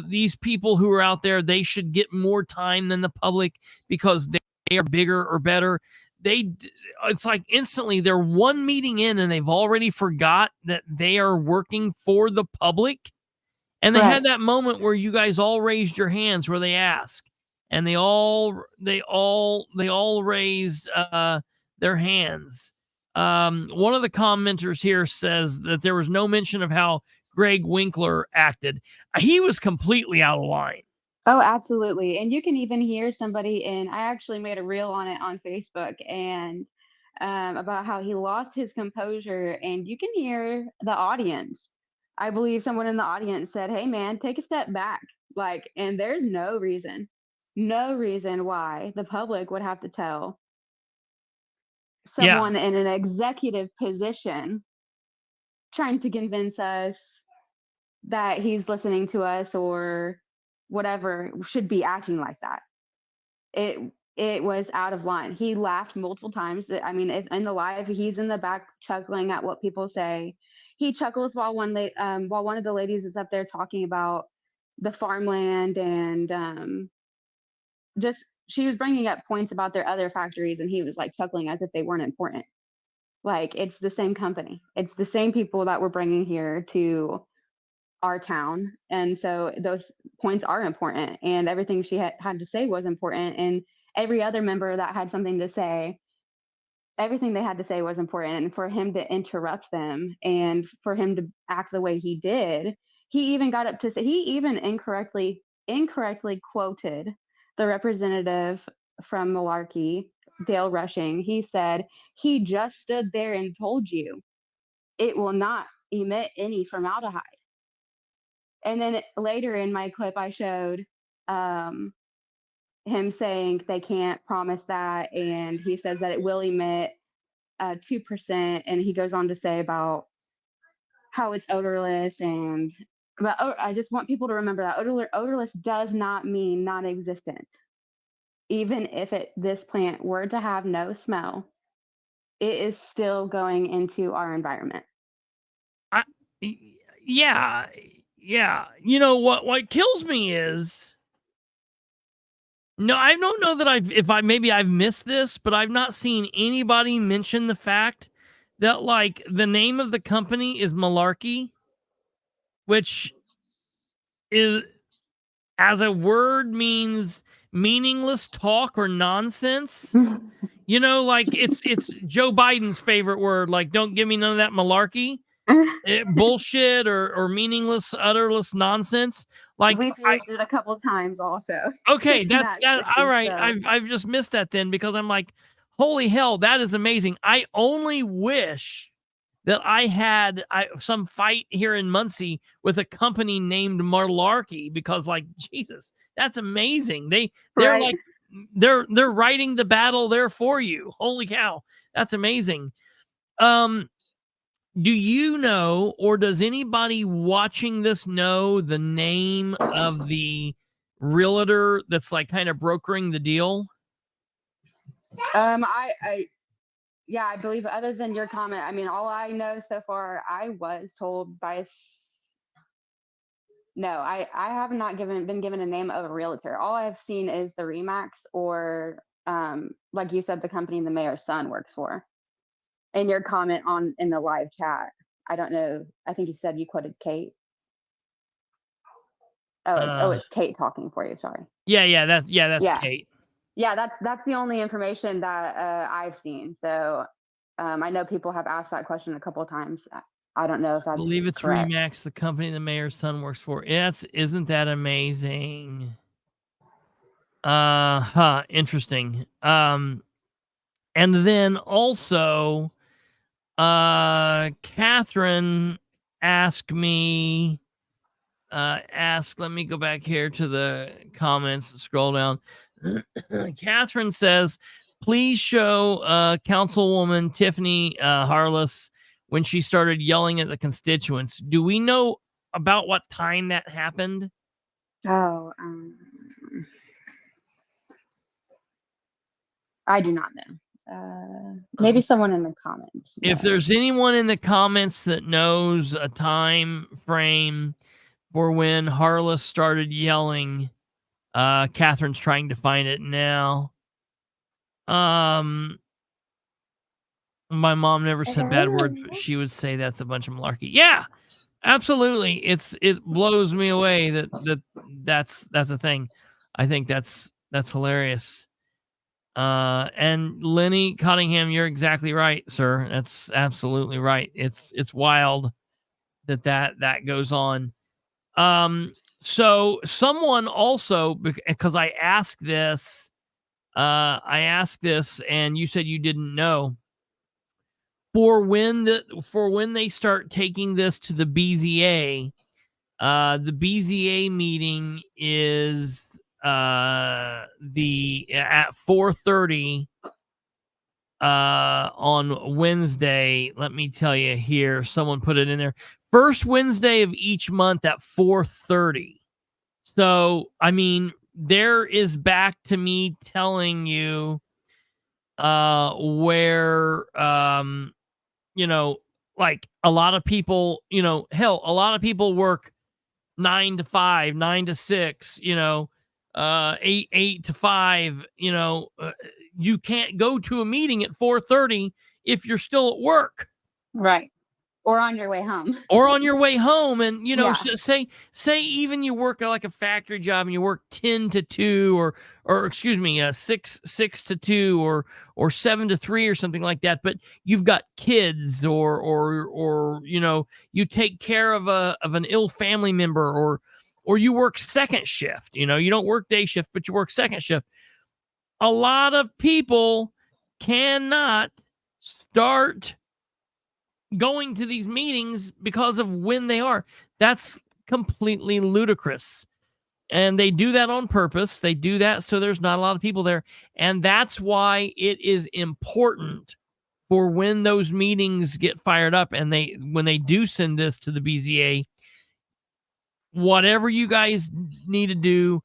these people who are out there, they should get more time than the public because they are bigger or better. It's like instantly they're one meeting in and they've already forgot that they are working for the public. And they had that moment where you guys all raised your hands where they ask, and they all raised their hands. One of the commenters here says that there was no mention of how Greg Winkler acted. He was completely out of line. Oh, absolutely. And you can even hear somebody I actually made a reel on it on Facebook, and about how he lost his composure, and you can hear the audience. I believe someone in the audience said, "Hey man, take a step back." Like, and there's no reason why the public would have to tell someone in an executive position trying to convince us that he's listening to us or whatever should be acting like that. It was out of line. He laughed multiple times. I mean, in the live, he's in the back chuckling at what people say. He chuckles while one of the ladies is up there talking about the farmland, and just she was bringing up points about their other factories, and he was like chuckling as if they weren't important. Like, it's the same company. It's the same people that we're bringing here to our town. And so those points are important, and everything she had to say was important. And every other member that had something to say, everything they had to say was important. And for him to interrupt them and for him to act the way he did, he even got up to say, he even incorrectly quoted the representative from Malarkey, Dale Rushing. He said, he just stood there and told you it will not emit any formaldehyde. And then later in my clip, I showed him saying they can't promise that. And he says that it will emit 2%. And he goes on to say about how it's odorless. And but I just want people to remember that odorless does not mean non-existent. Even if this plant were to have no smell, it is still going into our environment. Yeah. You know what kills me is, no, I don't know that I've missed this, but I've not seen anybody mention the fact that, like, the name of the company is Malarkey, which is, as a word, means meaningless talk or nonsense. You know, like it's Joe Biden's favorite word. Like, don't give me none of that malarkey, bullshit or meaningless, utterless nonsense. Like, we've used it a couple times also. Okay, that's that. all right. So. I've just missed that then, because I'm like, holy hell, that is amazing. I only wish that I had some fight here in Muncie with a company named Malarkey, because, like, Jesus, that's amazing. They're Right. like, they're writing the battle there for you. Holy cow, that's amazing. Do you know, or does anybody watching this know the name of the realtor that's, like, kind of brokering the deal? I believe, other than your comment, I mean, all I know so far, I was told by no, I have not been given a name of a realtor. All I've seen is the Remax, or like you said, the company the mayor's son works for. In your comment in the live chat, I don't know. I think you said you quoted Kate. It's Kate talking for you. Sorry. That's Yeah. Kate. Yeah, that's the only information that I've seen. So I know people have asked that question a couple of times. I don't know if that's I believe it's correct. Remax, the company the mayor's son works for. Isn't that amazing? Interesting. And then also, Catherine asked me, let me go back here to the comments, scroll down. Catherine says, please show Councilwoman Tiffany Harless when she started yelling at the constituents. Do we know about what time that happened? Oh, I do not know. Maybe someone in the comments. If there's anyone in the comments that knows a time frame for when Harless started yelling, Catherine's trying to find it now. My mom never said bad words, but she would say that's a bunch of malarkey. Yeah, absolutely. It blows me away that's a thing. I think that's hilarious. And Lenny Cottingham, you're exactly right, sir. That's absolutely right. It's wild that goes on. So someone also, because I asked this, and you said you didn't know. For when they start taking this to the BZA, the BZA meeting is at 4:30 on Wednesday. Let me tell you here, someone put it in there. First Wednesday of each month at 4:30. So, I mean, there is back to me telling you where like a lot of people, hell, a lot of people work 9 to 5, 9 to 6, 8 to 5, you can't go to a meeting at 4:30 if you're still at work. Right. Or on your way home. or on your way home. And, you know, Yeah. say even you work like a factory job and you work 10 to 2 or excuse me, 6 to 2 or 7 to 3 or something like that. But you've got kids or, you know, you take care of an ill family member or you work second shift, you know, you don't work day shift, but you work second shift. A lot of people cannot start going to these meetings because of when they are. That's completely ludicrous. And they do that on purpose. They do that so there's not a lot of people there. And that's why it is important for when those meetings get fired up and when they do send this to the BZA, whatever you guys need to do,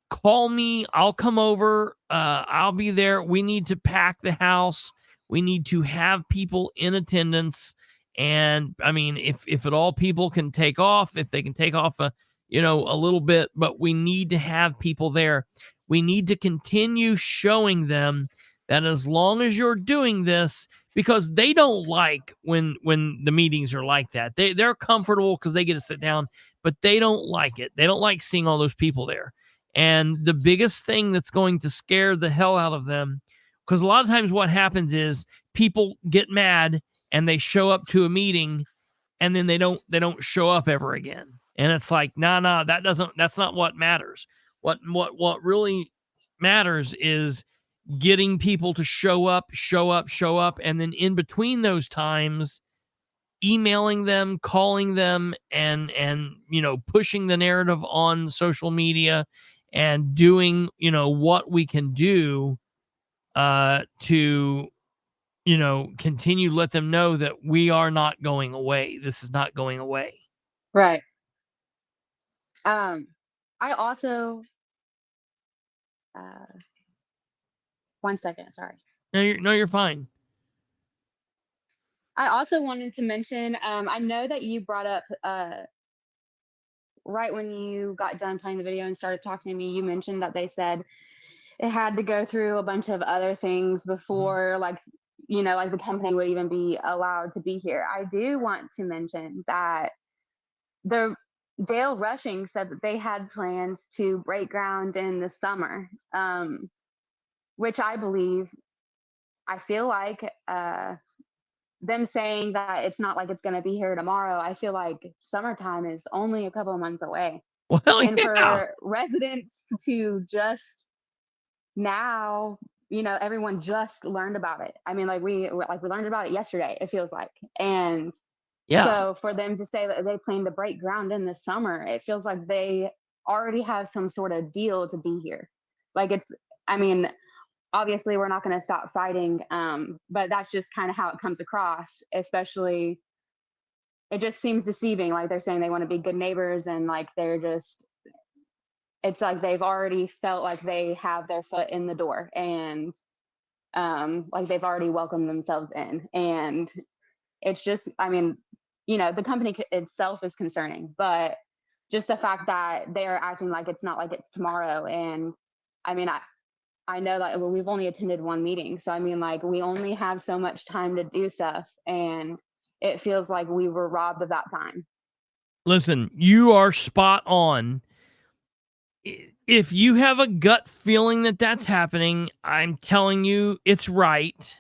call me. I'll come over. I'll be there. We need to pack the house. We need to have people in attendance. And I mean, if at all people can take off, if they can take off a little bit, but we need to have people there. We need to continue showing them that as long as you're doing this, because they don't like when the meetings are like that. They're comfortable because they get to sit down, but they don't like it. They don't like seeing all those people there. And the biggest thing that's going to scare the hell out of them, because a lot of times what happens is people get mad and they show up to a meeting and then they don't show up ever again. And it's like, nah, that's not what matters. What really matters is getting people to show up. And then in between those times, emailing them, calling them, and pushing the narrative on social media and doing, what we can do to, continue to let them know that we are not going away. This is not going away. Right. I also, 1 second, sorry. No, you're fine. I also wanted to mention, I know that you brought up, right when you got done playing the video and started talking to me, you mentioned that they said it had to go through a bunch of other things before, like the company would even be allowed to be here. I do want to mention that Dale Rushing said that they had plans to break ground in the summer, which I feel like them saying that it's not like it's going to be here tomorrow. I feel like summertime is only a couple of months away. Well, And yeah. for residents to just now, everyone just learned about it. I mean, we learned about it yesterday, it feels like. And Yeah. so for them to say that they plan to break ground in the summer, it feels like they already have some sort of deal to be here. Obviously we're not going to stop fighting, but that's just kind of how it comes across. Especially, it just seems deceiving. Like they're saying they want to be good neighbors, and like it's like they've already felt like they have their foot in the door, and like they've already welcomed themselves in. And it's just, the company itself is concerning, but just the fact that they're acting like it's not like it's tomorrow. And I know that we've only attended one meeting, so we only have so much time to do stuff, and it feels like we were robbed of that time. Listen, you are spot on. If you have a gut feeling that that's happening, I'm telling you it's right.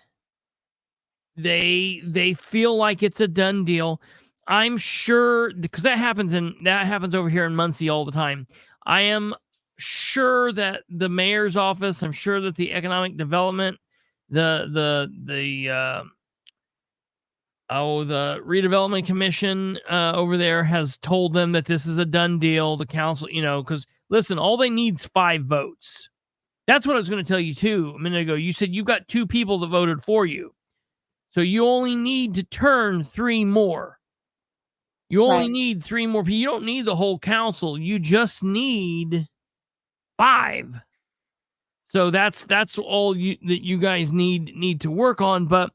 They feel like it's a done deal. I'm sure, because that happens over here in Muncie all the time. I am sure that the mayor's office, I'm sure that the economic development, the redevelopment commission over there has told them that this is a done deal. The council, because listen, all they need is 5 votes. That's what I was going to tell you too a minute ago. You said you got 2 people that voted for you. So you only need to turn 3 more. You only need 3 more people. You don't need the whole council. You just need 5. So that's all that you guys need to work on. But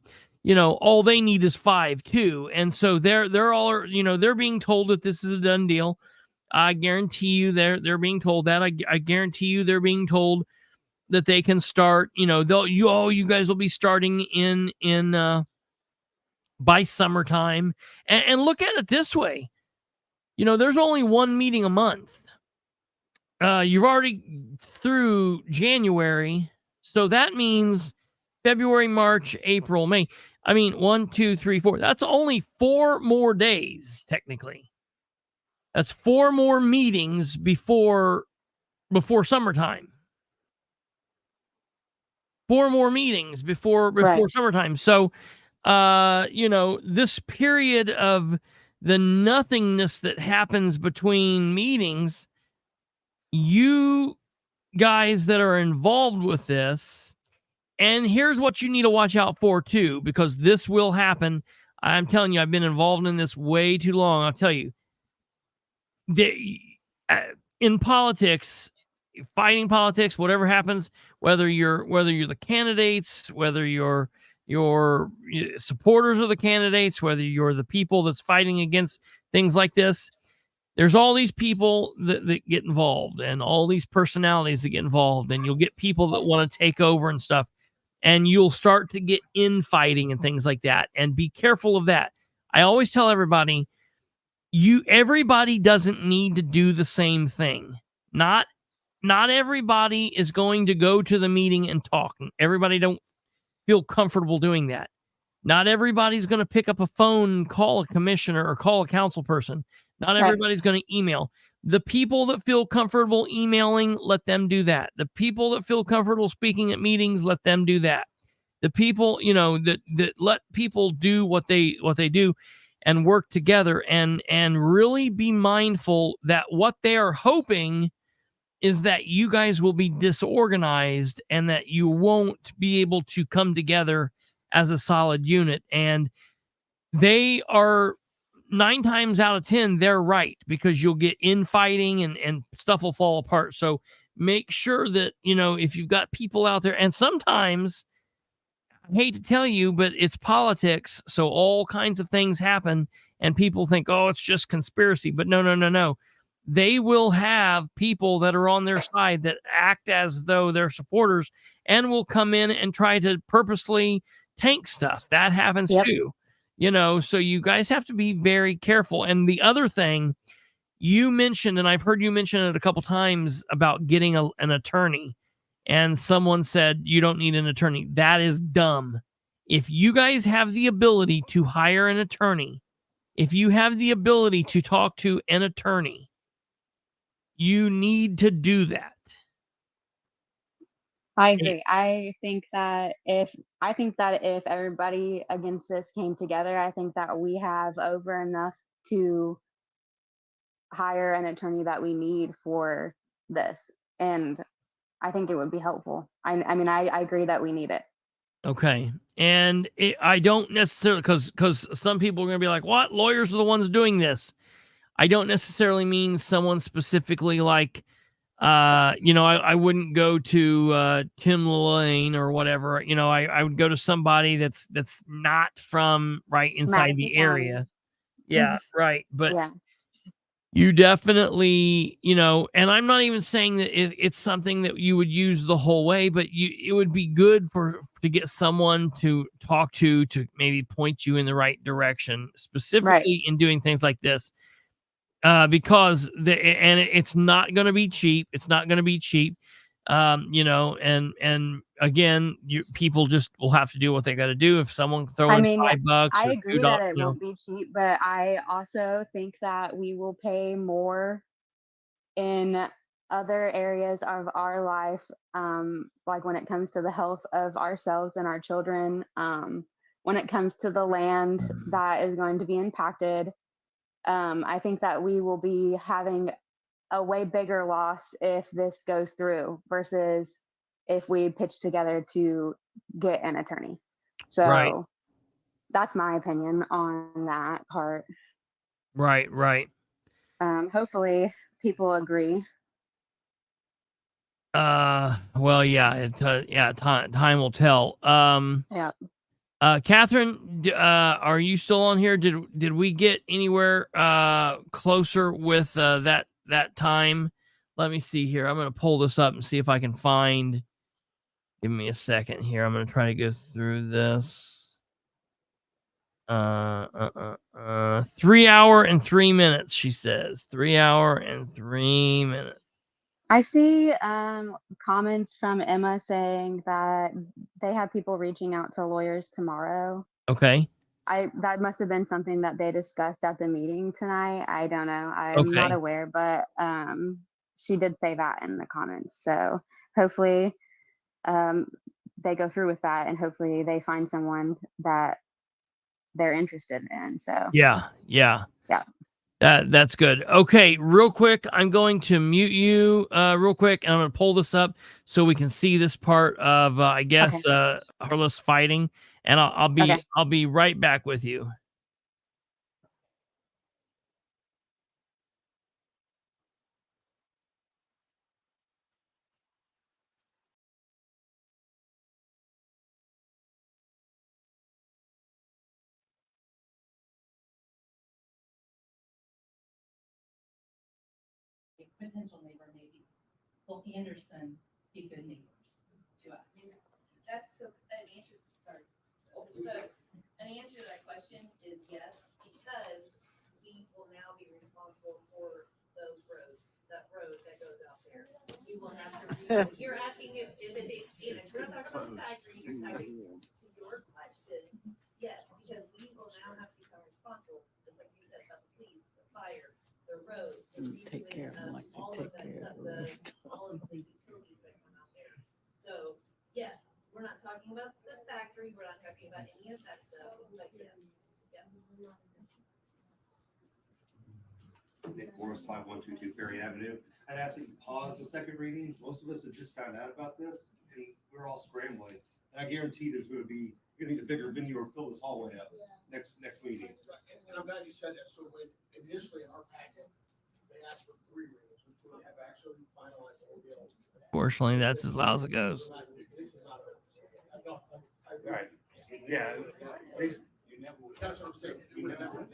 all they need is 5 too. And so they're all they're being told that this is a done deal. I guarantee you they're being told that. I guarantee you they're being told that they can start. You guys will be starting in by summertime. And look at it this way. There's only one meeting a month. You're already through January. So that means February, March, April, May. I mean, 1, 2, 3, 4. That's only 4 more days, technically. That's 4 more meetings before summertime. 4 more meetings before summertime. So, this period of the nothingness that happens between meetings, you guys that are involved with this, and here's what you need to watch out for too, because this will happen. I'm telling you, I've been involved in this way too long. I'll tell you, in politics, fighting politics, whatever happens, whether you're the candidates, whether you're supporters of the candidates, whether you're the people that's fighting against things like this, there's all these people that get involved and all these personalities that get involved, and you'll get people that want to take over and stuff, and you'll start to get infighting and things like that, and be careful of that. I always tell everybody, everybody doesn't need to do the same thing. Not everybody is going to go to the meeting and talk. Everybody don't feel comfortable doing that. Not everybody's going to pick up a phone and call a commissioner or call a council person. Not everybody's going to email. The people that feel comfortable emailing, let them do that. The people that feel comfortable speaking at meetings, let them do that. The people, that let people do what they do and work together, and really be mindful that what they are hoping is that you guys will be disorganized and that you won't be able to come together as a solid unit. And they are 9 times out of 10, they're right, because you'll get infighting and stuff will fall apart. So make sure that, if you've got people out there, and sometimes, I hate to tell you, but it's politics. So all kinds of things happen and people think, oh, it's just conspiracy. But no. They will have people that are on their side that act as though they're supporters and will come in and try to purposely tank stuff. That happens too. So you guys have to be very careful. And the other thing you mentioned, and I've heard you mention it a couple times, about getting an attorney. And someone said, you don't need an attorney. That is dumb. If you guys have the ability to hire an attorney, if you have the ability to talk to an attorney, you need to do that. I agree. I think that if everybody against this came together, I think that we have over enough to hire an attorney that we need for this. And I think it would be helpful. I mean, I agree that we need it. Okay. And I don't necessarily, because some people are going to be like, what? Lawyers are the ones doing this. I don't necessarily mean someone specifically like, I wouldn't go to Tim Lane or whatever. I would go to somebody that's not from right inside Madison the County. area. Yeah, right. But Yeah. you definitely, and I'm not even saying that it's something that you would use the whole way, but it would be good to get someone to talk to maybe point you in the right direction, specifically in doing things like this. Because it's not going to be cheap. It's not going to be cheap. And again, people just will have to do what they got to do. If someone throw in $5 I or agree $2, that it won't be cheap, but I also think that we will pay more in other areas of our life, like when it comes to the health of ourselves and our children, when it comes to the land that is going to be impacted. I think that we will be having a way bigger loss if this goes through versus if we pitch together to get an attorney. So that's my opinion on that part. Right. Hopefully people agree. Well, yeah, time will tell. Yeah. Catherine, are you still on here? Did we get anywhere closer with that time? Let me see here. I'm going to pull this up and see if I can find. Give me a second here. I'm going to try to go through this. 3 hour and 3 minutes, she says. 3 hour and 3 minutes. I see comments from Emma saying that they have people reaching out to lawyers tomorrow. Okay. That must have been something that they discussed at the meeting tonight. I don't know. I'm not Okay. aware, but she did say that in the comments. So hopefully they go through with that, and hopefully they find someone that they're interested in. So Yeah. yeah. That's good. Okay, real quick, I'm going to mute you real quick, and I'm going to pull this up so we can see this part of, I guess, Harless fighting, and I'll be right back with you. Potential neighbor, maybe. Will Anderson be good neighbors to us? That's an answer, sorry. So an answer to that question is yes, because we will now be responsible for those roads, that road that goes out there. We will have to, you're asking if it, we're not talking about the factory, you're talking to your question. Yes, because we will now have to become responsible, just like you said about the police, the fire, the roads. Take care of them like all you of take that care stuff, of all of the utilities that come out there. So, yes, we're not talking about the factory, we're not talking about any of that stuff, but yes, yes. Nick Morris, 5122 Perry Avenue. I'd ask that you pause the second reading. Most of us have just found out about this, and we're all scrambling. And I guarantee you're gonna need a bigger venue or fill this hallway up next meeting. And I'm glad you said that. So when initially in our packet, they asked for 3 readings, which we have actually finalized the whole deal. Fortunately, that's as loud as it goes. This is not All right. Yeah. That's what I'm saying. You would never-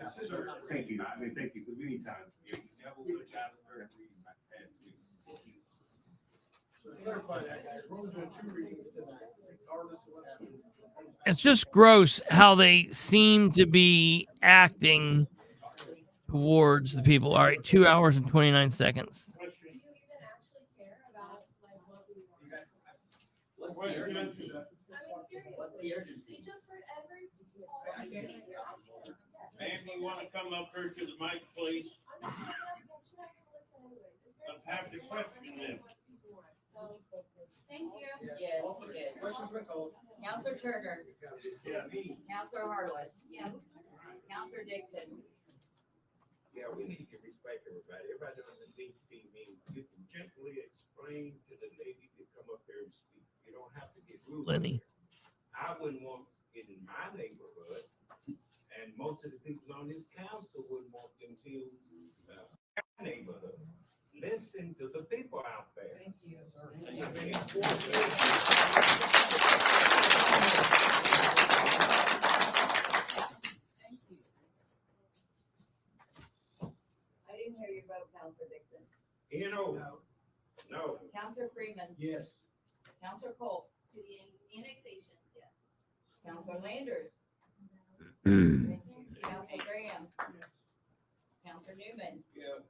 Thank you. Thank you, because we need time. So to clarify that, guys, we're only doing 2 readings tonight, regardless of what happens. It's just gross how they seem to be acting towards the people. All right, 2 hours and 29 seconds. Do you even actually care about like what we want? What's the urgency? I mean, seriously. What's the urgency? They just heard every. Ma'am, you want to come up here to the mic, please? I'm not gonna listen anyways. It's very Let's have the simple. You're not question listening then. to what people want. So, thank you. Yes, he did. Questions been called? Counselor Turner, Yeah, me. Counselor Harless, yes, Counselor Dixon. Yeah, we need to respect everybody. Everybody on the DP meeting, you can gently explain to the lady to come up there and speak. You don't have to get rude. Lenny. I wouldn't want it in my neighborhood, and most of the people on this council wouldn't want them to our neighborhood. Listen to the people out there. Thank you, sir. And you're very important. I didn't hear your vote, Counselor Dixon. You know, no. Counselor Freeman, Yes. Counselor Cole, To the annexation, yes. Counselor Landers, Counselor Graham, Yes. Counselor Newman, Yeah.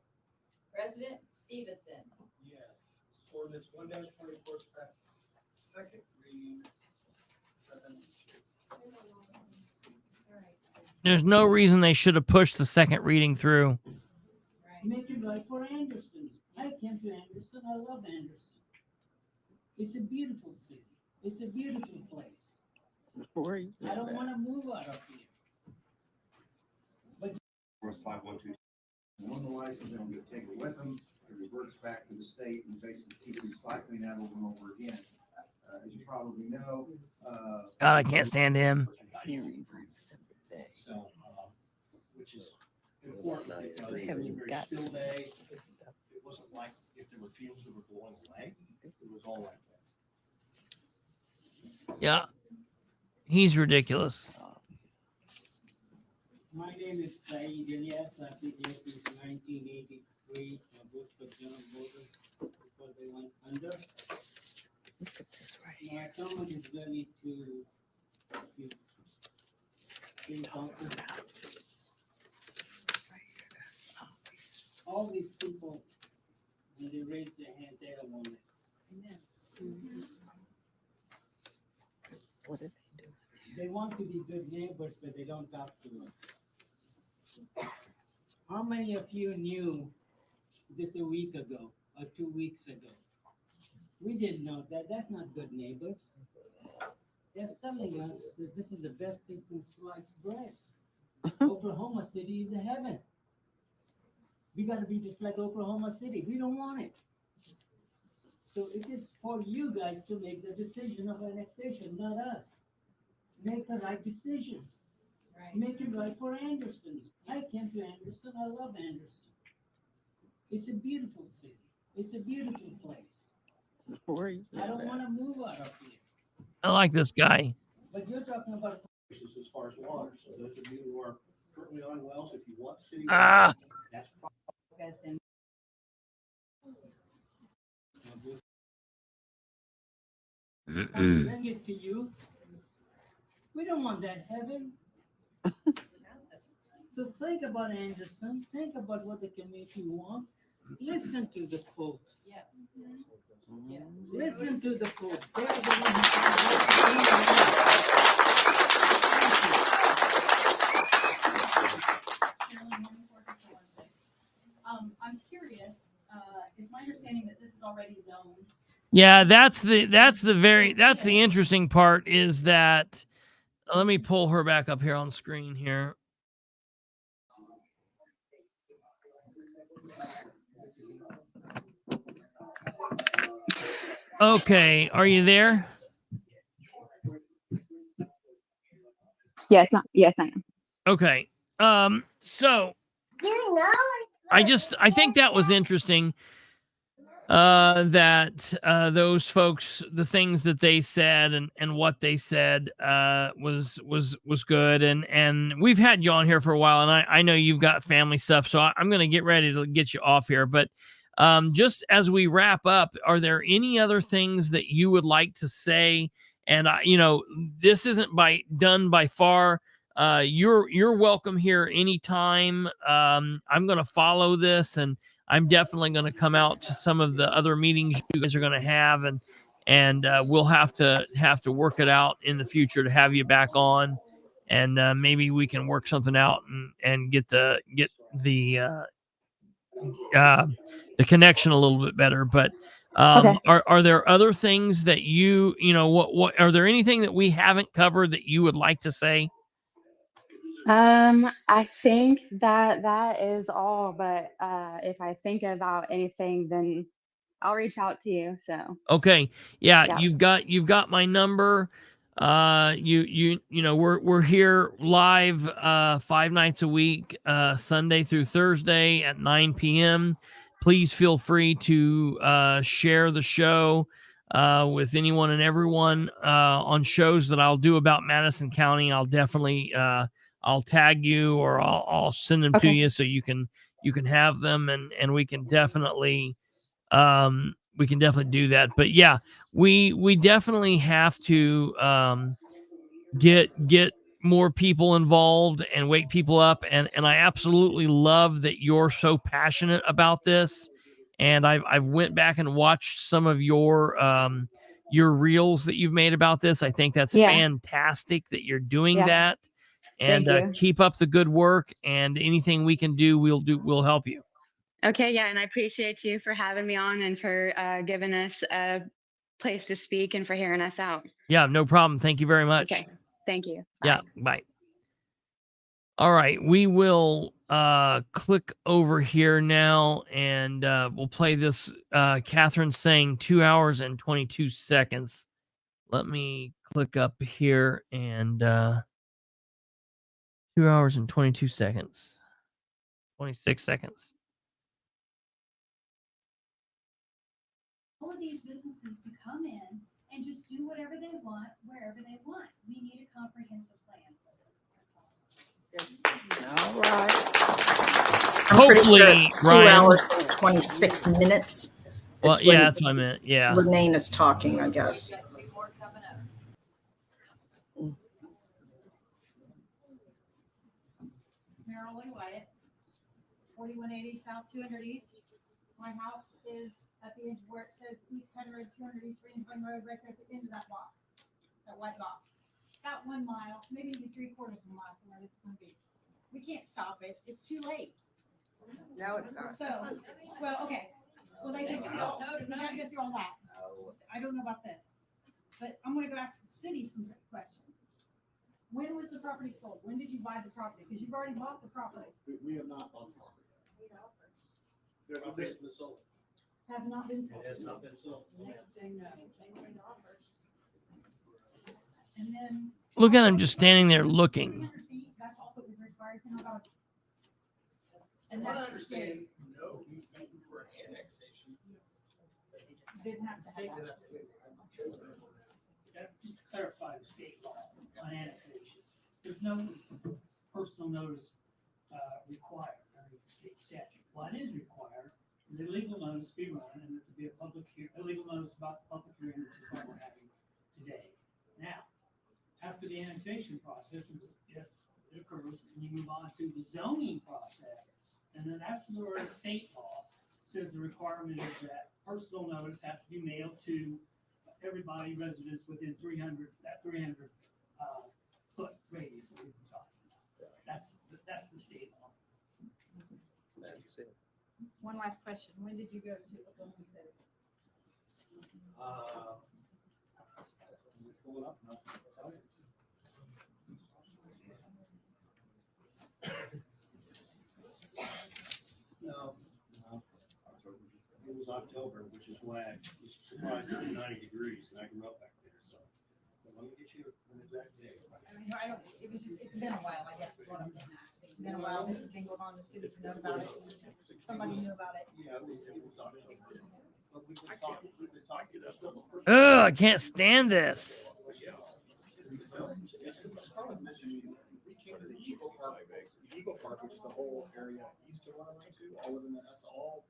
President Stevenson. Yes. Ordinance 1-24 passes second reading, 7-2. There's no reason they should have pushed the second reading through. Right. Make it right for Anderson. I came to Anderson. I love Anderson. It's a beautiful city. It's a beautiful place. I don't want to move out of here. Morris, 5122. One of the licenses, they'll get taken with them, it reverts back to the state and basically keep recycling that over and over again. As you probably know, God, I can't stand him. So, which is important because it was a very still day. It wasn't like if there were fields that were blowing away. It was all like that. Yeah. He's ridiculous. My name is Saeed Ilyas. I've been here since 1983. I worked for General Motors before they went under. Look at this right My comment is really to city council. All these people, when they raise their hand, they don't want it. What did they do? They want to be good neighbors, but they don't talk to us. How many of you knew this a week ago or 2 weeks ago? We didn't know that. That's not good neighbors. They're telling us that this is the best thing since sliced bread. Oklahoma City is a heaven. We got to be just like Oklahoma City. We don't want it. So it is for you guys to make the decision of annexation, not us. Make the right decisions. Right. Make it right for Anderson. I came to Anderson. I love Anderson. It's a beautiful city. It's a beautiful place. Where you I don't live want to move out of here. I like this guy. But you're talking about As far as water, so those of you who are currently on wells, if you want city. Ah. water, that's probably bring it to you. We don't want that heaven. So think about Anderson. Think about what the community wants. Listen to the folks. Yes. Listen to the folks. They're the I'm curious, it's my understanding that this is already zoned. Yeah, that's the interesting part is that let me pull her back up here on screen here. Okay, are you there? Yes, I am. Okay. So I think that was interesting. That those folks, the things that they said and what they said was good, and we've had you on here for a while, and I know you've got family stuff, so I'm going to get ready to get you off here. But just as we wrap up, are there any other things that you would like to say? And this isn't done by far. You're welcome here anytime. I'm going to follow this, and I'm definitely going to come out to some of the other meetings you guys are going to have, and we'll have to work it out in the future to have you back on, and maybe we can work something out and get the connection a little bit better. But Okay. are there other things that what are there anything that we haven't covered that you would like to say? I think that is all, but if I think about anything, then I'll reach out to you. So Okay. Yeah, yeah. you've got my number. We're here live 5 nights a week, Sunday through Thursday at 9 p.m. Please feel free to share the show with anyone and everyone on shows that I'll do about Madison County. I'll definitely I'll tag you, or I'll send them to Okay. you so you can have them, and we can definitely do that. But yeah, we definitely have to get more people involved and wake people up, and I absolutely love that you're so passionate about this. And I've went back and watched some of your reels that you've made about this. I think that's Yeah. fantastic that you're doing Yeah. that. And Thank you. keep up the good work, and anything we can do, we'll help you. Okay. Yeah. And I appreciate you for having me on and for giving us a place to speak and for hearing us out. Yeah, no problem. Thank you very much. Okay. Thank you. Yeah, bye. All right, we will click over here now, and we'll play this. Catherine saying 2 hours and 22 seconds. Let me click up here, and 2 hours and 22 seconds. 26 seconds. All of these businesses to come in and just do whatever they want, wherever they want. We need a comprehensive plan. That's all. All right. I'm pretty Hopefully, sure it's 2 Ryan. hours and 26 minutes. Well, It's when yeah, that's what I meant. Yeah. Renee is talking, I guess. 4180 South 200 East. My house is at the edge where it says East County Road, 200 East Green Road, right there at the end of that box, that white box. About 1 mile, maybe even 3/4 of a mile from where this is gonna be. We can't stop it. It's too late. No, it's not. So, well, okay. Well, they can still, we gotta go through all that. I don't know about this, but I'm gonna go ask the city some questions. When was the property sold? When did you buy the property? Because you've already bought the property. We have not bought the property. There's a been sold. Has not been sold. It has not been sold. And then. Look at him just standing there looking. 300 feet, that's all that was required to know about. And From what I that's the state. understand, no, he's looking for an annexation. Didn't have to They have did that. have to- Just to clarify the state law on annexation, there's no personal notice required under the state statute. What is required is a legal notice to be run and there to be a legal notice about the public hearing, which is what we're having today. Now, after the annexation process, if it occurs, and you move on to the zoning process, and then that's where the state law says the requirement is that personal notice has to be mailed to everybody, residents within 300 foot radius that we've been talking about. That's the state law. One last question. When did you go to Oklahoma City? Pull it up, and I'll tell you. No. It was October, which is why I was surprised it was 90 degrees, and I grew up back there, so. But let me get you an exact date. I mean, I don't, it was just, it's been a while, I guess, is what I'm getting at. It's been a while. This has been going on. The city's known about it. Somebody knew about it. Yeah, it was October. But we've been talking. Ugh, I can't stand this. We came to the Eagle Park, which is the whole area east of 102, all of them, that's all,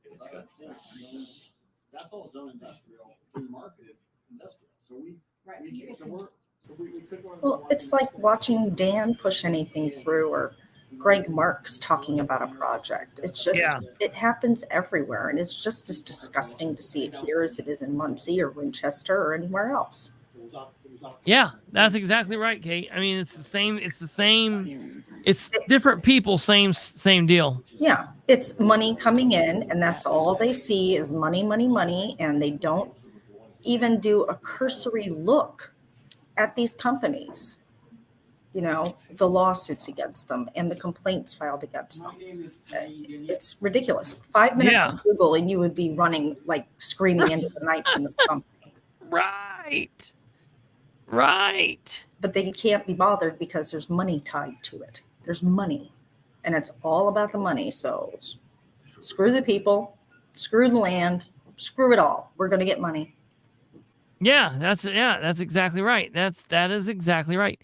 that's all zone industrial, free marketed industrial. So we came, so we could run. Well, it's like watching Dan push anything through or Greg Marks talking about a project. It's just, It happens everywhere. And it's just as disgusting to see it here as it is in Muncie or Winchester or anywhere else. Yeah, that's exactly right, Kate. I mean, it's the same. It's different people, same deal. Yeah, it's money coming in, and that's all they see is money, money, money, and they don't even do a cursory look at these companies. You know, the lawsuits against them and the complaints filed against them. It's ridiculous. 5 minutes on Google, and you would be running, like screaming into the night from this company. Right. But they can't be bothered because there's money tied to it. There's money, and it's all about the money. So screw the people, screw the land, screw it all. We're going to get money. Yeah, that's exactly right. That is exactly right.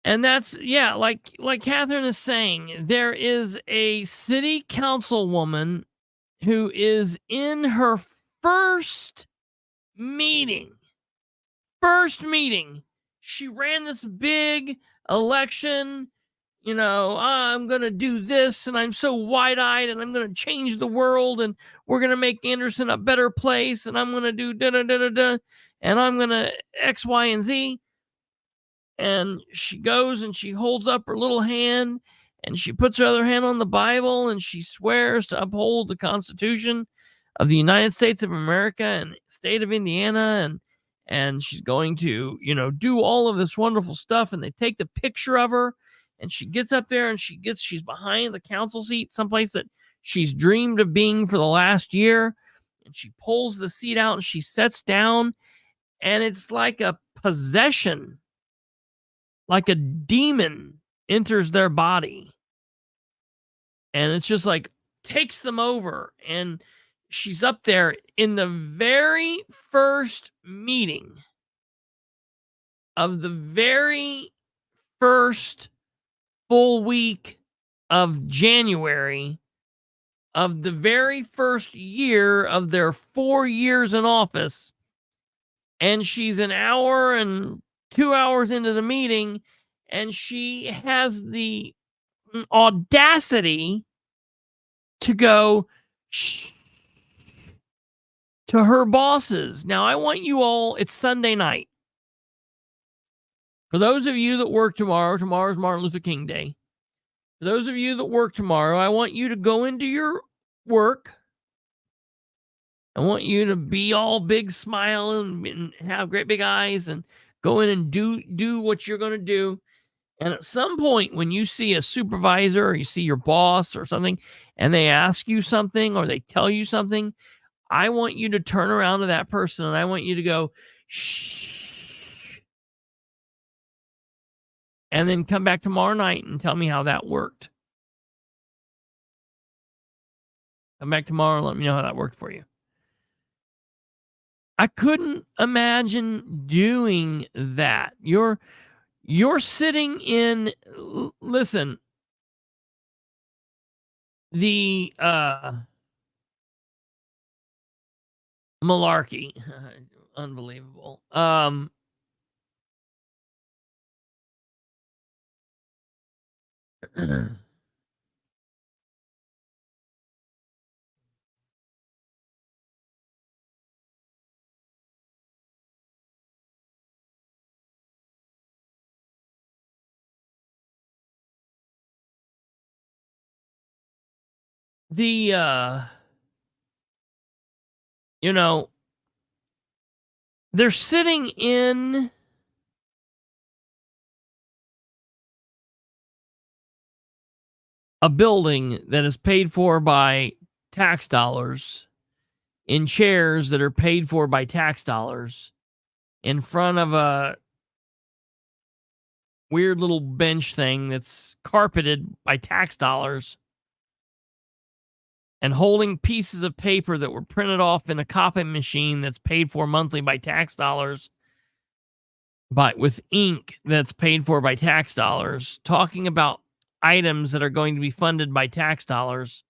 And that's, like Catherine is saying, there is a city councilwoman who is in her first meeting. She ran this big election, I'm going to do this, and I'm so wide-eyed, and I'm going to change the world, and we're going to make Anderson a better place, and I'm going to do da-da-da-da-da, and I'm going to X, Y, and Z. And she goes and she holds up her little hand, and she puts her other hand on the Bible, and she swears to uphold the Constitution of the United States of America and the state of Indiana, and she's going to, do all of this wonderful stuff. And they take the picture of her, and she gets up there, and she's behind the council seat, someplace that she's dreamed of being for the last year. And she pulls the seat out, and she sits down, and it's like a possession, like a demon enters their body. And it's just like takes them over. And she's up there in the very first meeting of the very first full week of January of the very first year of their 4 years in office. And she's an hour and 2 hours into the meeting, and she has the audacity to go shh to her bosses. Now, I want you all, it's Sunday night. For those of you that work tomorrow's Martin Luther King Day. For those of you that work tomorrow, I want you to go into your work. I want you to be all big smile and have great big eyes and go in and do what you're going to do. And at some point when you see a supervisor or you see your boss or something and they ask you something or they tell you something, I want you to turn around to that person and I want you to go, shh. And then come back tomorrow night and tell me how that worked. Come back tomorrow and let me know how that worked for you. I couldn't imagine doing that. You're sitting in, listen, the malarkey. Unbelievable. You know, they're sitting in a building that is paid for by tax dollars, in chairs that are paid for by tax dollars, in front of a weird little bench thing that's carpeted by tax dollars, and holding pieces of paper that were printed off in a copy machine that's paid for monthly by tax dollars, but with ink that's paid for by tax dollars, talking about items that are going to be funded by tax dollars,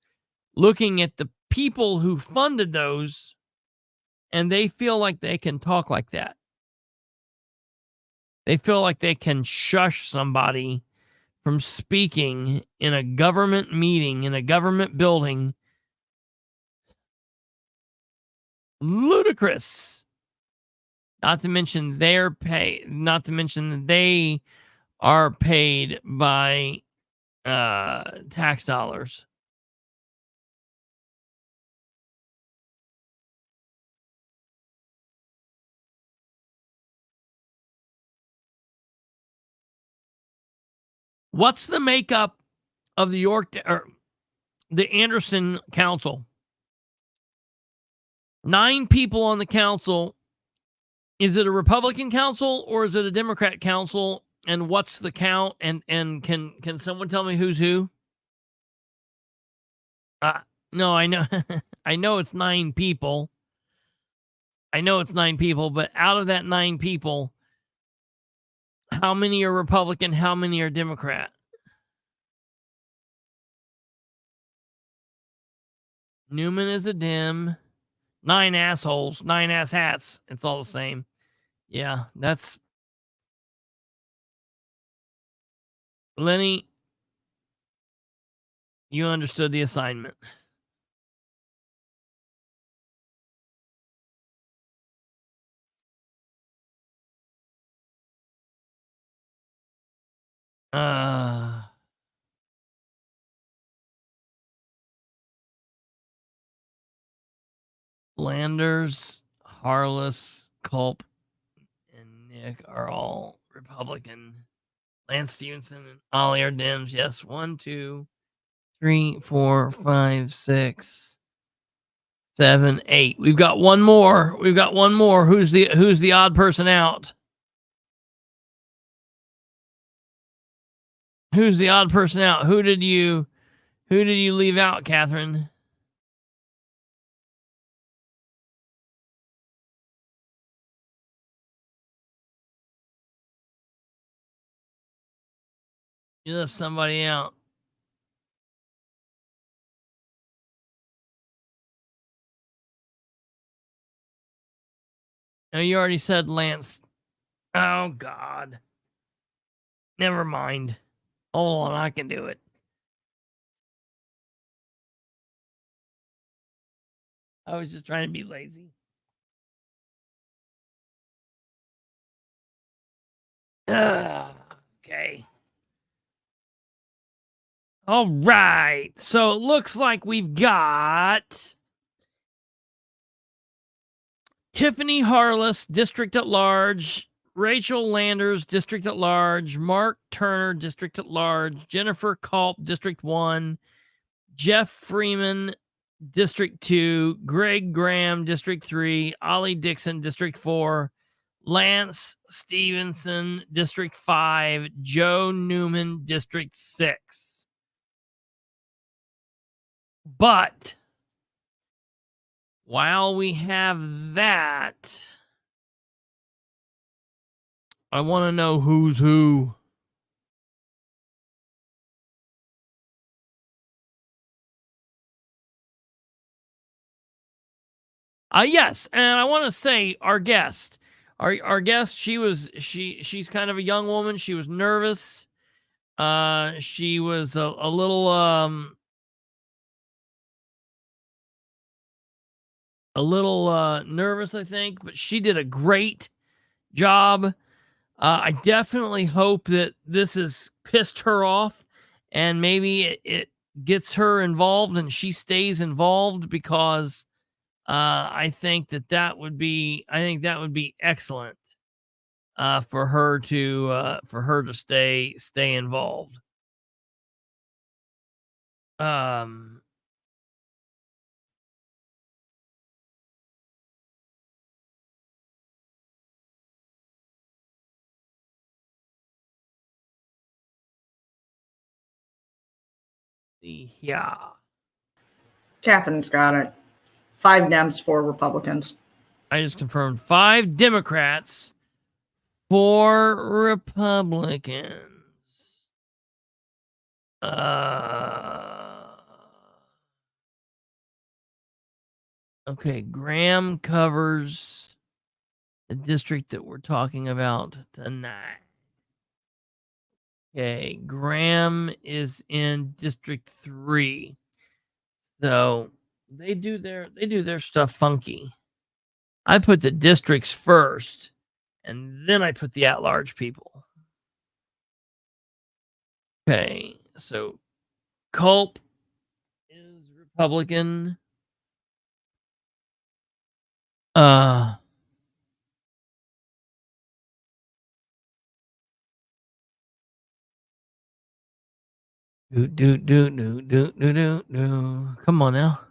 looking at the people who funded those, and they feel like they can talk like that. They feel like they can shush somebody from speaking in a government meeting, in a government building. Ludicrous. Not to mention their pay, not to mention that they are paid by tax dollars. What's the makeup of the the Anderson Council? 9 people on the council. Is it a Republican council or is it a Democrat council? And what's the count? And can someone tell me who's who? No, I know. I know it's 9 people. I know it's 9 people, but out of that 9 people, how many are Republican? How many are Democrat? Newman is a Dem. 9 assholes, 9 ass hats. It's all the same. Yeah, that's Lenny. You understood the assignment. Landers, Harless, Culp, and Nick are all Republican. Lance Stevenson and Ollie are Dems. Yes, 1, 2, 3, 4, 5, 6, 7, 8. We've got one more. We've got one more. Who's the odd person out? Who's the odd person out? Who did you leave out, Catherine? You left somebody out. No, you already said Lance. Oh, God. Never mind. Hold on, I can do it. I was just trying to be lazy. Okay. All right. So it looks like we've got Tiffany Harless, District at Large, Rachel Landers, District at Large, Mark Turner, District at Large, Jennifer Culp, District 1, Jeff Freeman, District 2, Greg Graham, District 3, Ollie Dixon, District 4, Lance Stevenson, District 5, Joe Newman, District 6. But while we have that, I want to know who's who. Yes, and I want to say our guest, our guest, she's kind of a young woman. She was nervous. She was a little nervous, I think, but she did a great job. I definitely hope that this has pissed her off, and maybe it gets her involved and she stays involved, because I think that would be excellent for her to stay involved. Yeah. Catherine's got it. 5 Dems, 4 Republicans. I just confirmed 5 Democrats, 4 Republicans. Okay, Graham covers the district that we're talking about tonight. Okay, Graham is in District 3. So they do their stuff funky. I put the districts first, and then I put the at-large people. Okay, so Culp is Republican. Come on now.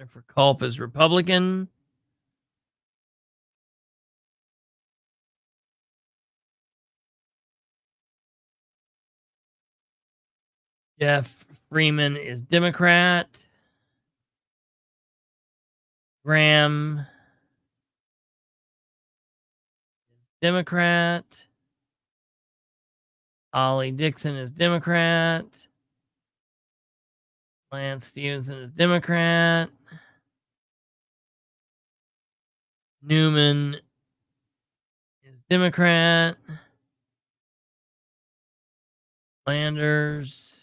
For Culp is Republican. Jeff Freeman is Democrat. Graham, Democrat. Ollie Dixon is Democrat. Lance Stevenson is Democrat. Newman is Democrat. Landers.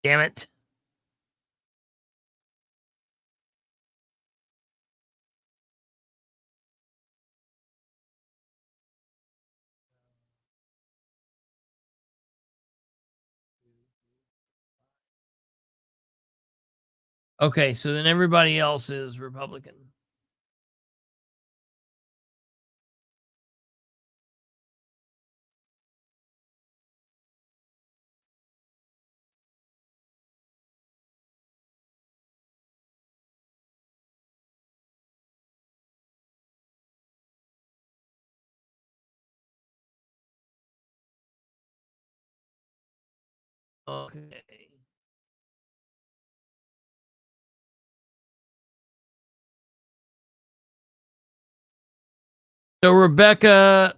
Damn it. Okay, so then everybody else is Republican. Okay. So Rebecca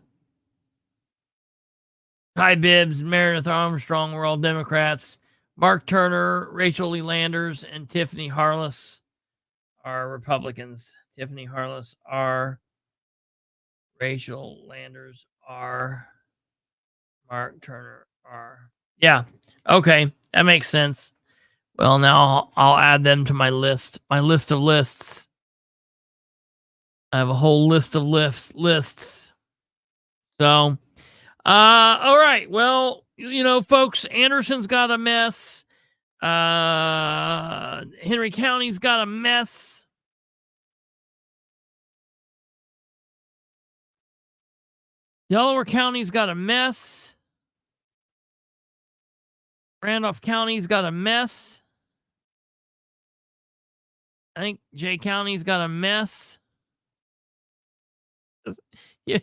Ty Bibbs, Meredith Armstrong were all Democrats. Mark Turner, Rachel Lee Landers, and Tiffany Harless are Republicans. Tiffany Harless are. Rachel Landers are. Mark Turner are. Yeah. Okay. That makes sense. Well, now I'll add them to my list. My list of lists. I have a whole list of lists. So, all right. Well, folks, Anderson's got a mess. Henry County's got a mess. Delaware County's got a mess. Randolph County's got a mess. I think Jay County's got a mess. You,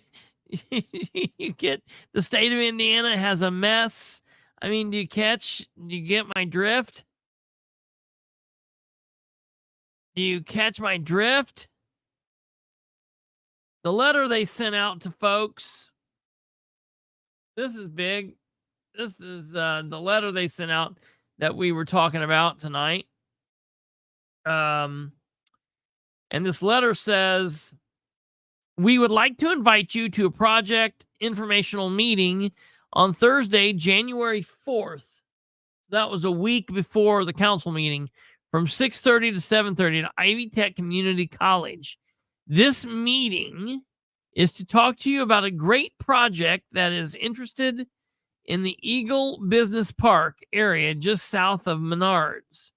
you get the state of Indiana has a mess. I mean, do you get my drift? Do you catch my drift? The letter they sent out to folks. This is big. This is the letter they sent out that we were talking about tonight. And this letter says, we would like to invite you to a project informational meeting on Thursday, January 4th. That was a week before the council meeting, from 6:30 to 7:30 at Ivy Tech Community College. This meeting is to talk to you about a great project that is interested in the Eagle Business Park area just south of Menards.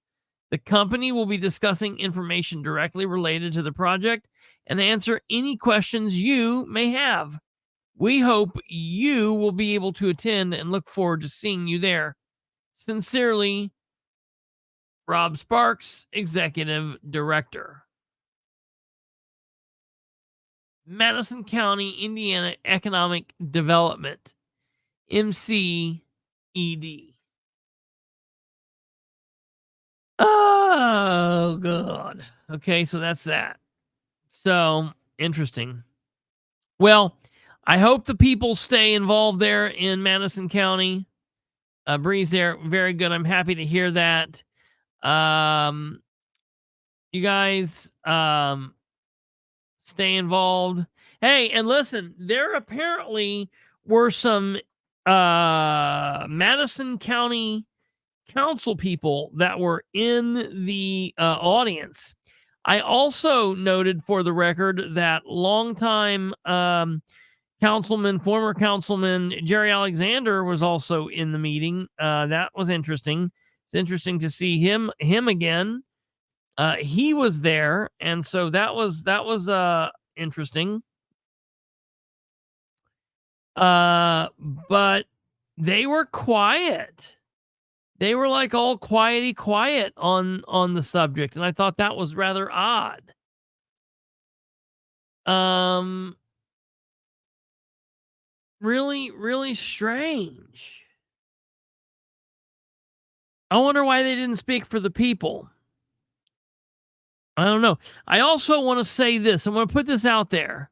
The company will be discussing information directly related to the project and answer any questions you may have. We hope you will be able to attend and look forward to seeing you there. Sincerely, Rob Sparks, Executive Director. Madison County, Indiana Economic Development, MCED. Oh, God. Okay, so that's that. So, interesting. Well, I hope the people stay involved there in Madison County. Bree's there. Very good. I'm happy to hear that. You guys stay involved. Hey, and listen, there apparently were some Madison County council people that were in the audience. I also noted for the record that longtime former councilman Jerry Alexander was also in the meeting. That was interesting. It's interesting to see him again. He was there, and so that was interesting. But they were quiet. They were like all quiet on the subject, and I thought that was rather odd. Really, really strange. I wonder why they didn't speak for the people. I don't know. I also want to say this. I'm going to put this out there.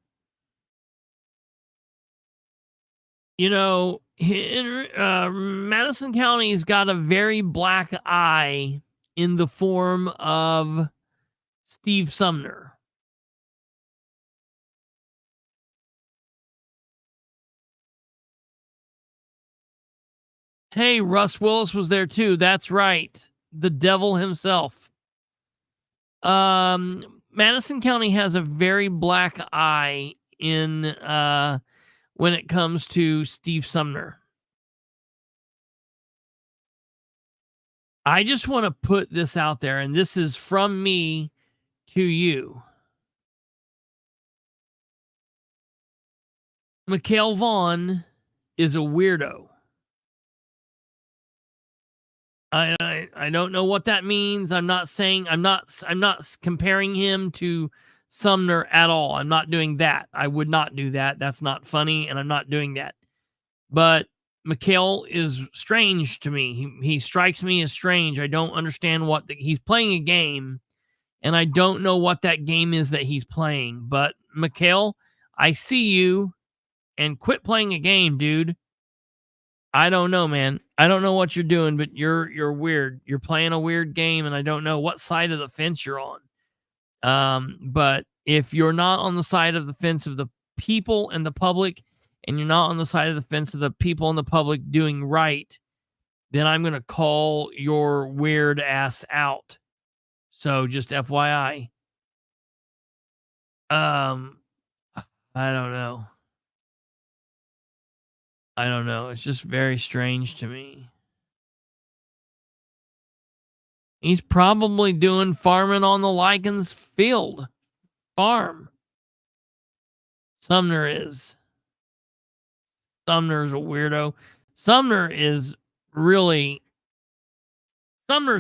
Madison County's got a very black eye in the form of Steve Sumner. Hey, Russ Willis was there too. That's right. The devil himself. Madison County has a very black eye in when it comes to Steve Sumner. I just want to put this out there, and this is from me to you. Mikhail Vaughn is a weirdo. I don't know what that means. I'm not comparing him to Sumner at all. I'm not doing that. I would not do that. That's not funny, and I'm not doing that. But Mikhail is strange to me. He strikes me as strange. I don't understand he's playing a game, and I don't know what that game is that he's playing. But Mikhail, I see you, and quit playing a game, dude. I don't know, man. I don't know what you're doing, but you're weird. You're playing a weird game, and I don't know what side of the fence you're on. But if you're not on the side of the fence of the people and the public, and you're not on the side of the fence of the people and the public doing right, then I'm going to call your weird ass out. So just FYI. I don't know. I don't know. It's just very strange to me. He's probably doing farming on the Lycans field farm. Sumner is. Sumner's a weirdo. Sumner's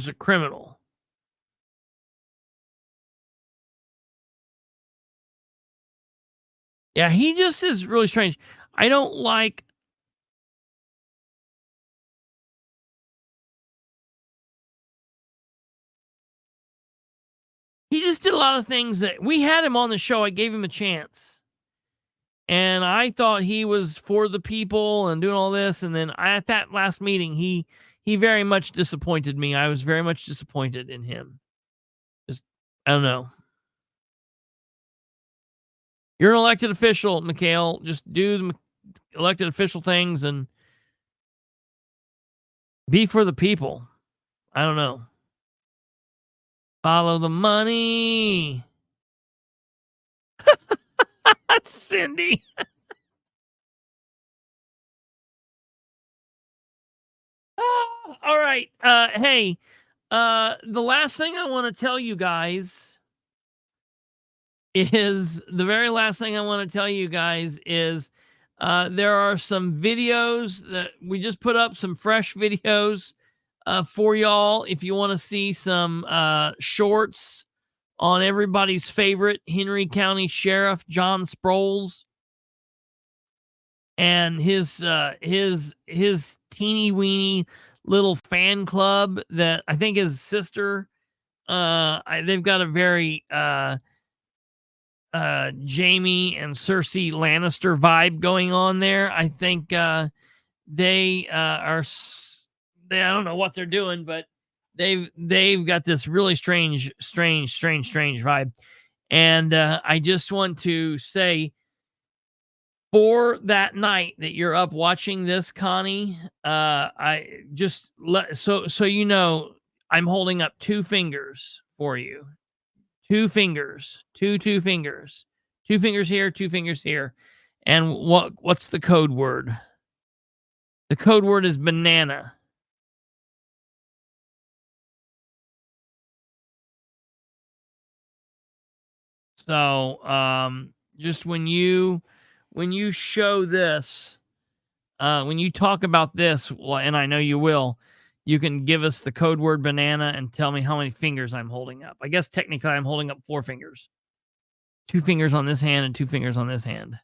a criminal. Yeah, he just is really strange. I don't like. He just did a lot of things that we had him on the show. I gave him a chance. And I thought he was for the people and doing all this. And then at that last meeting, he very much disappointed me. I was very much disappointed in him. Just, I don't know. You're an elected official, Mikhail. Just do the elected official things and be for the people. I don't know. Follow the money. That's Cindy. All right. Hey, the last thing I want to tell you guys is there are some videos that we just put up, some fresh videos for y'all. If you want to see some shorts on everybody's favorite Henry County Sheriff John Sproles and his teeny weeny little fan club that I think his sister, they've got a very Jamie and Cersei Lannister vibe going on there. I think they I don't know what they're doing, but they've got this really strange vibe. And I just want to say, for that night that you're up watching this, Connie, I just so you know, I'm holding up 2 fingers for you. 2 fingers, two fingers, 2 fingers here, 2 fingers here. And what's the code word? The code word is banana. So, just when you show this, when you talk about this, well, and I know you will, you can give us the code word banana and tell me how many fingers I'm holding up. I guess technically I'm holding up 4 fingers. 2 fingers on this hand and 2 fingers on this hand.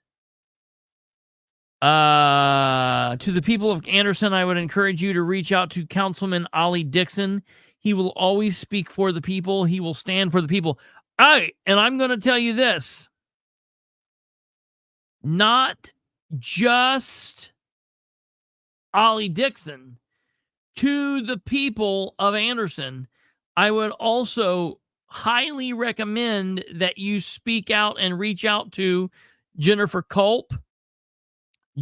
To the people of Anderson, I would encourage you to reach out to Councilman Ollie Dixon. He will always speak for the people. He will stand for the people. And I'm going to tell you this. Not just Ollie Dixon. To the people of Anderson, I would also highly recommend that you speak out and reach out to Jennifer Culp,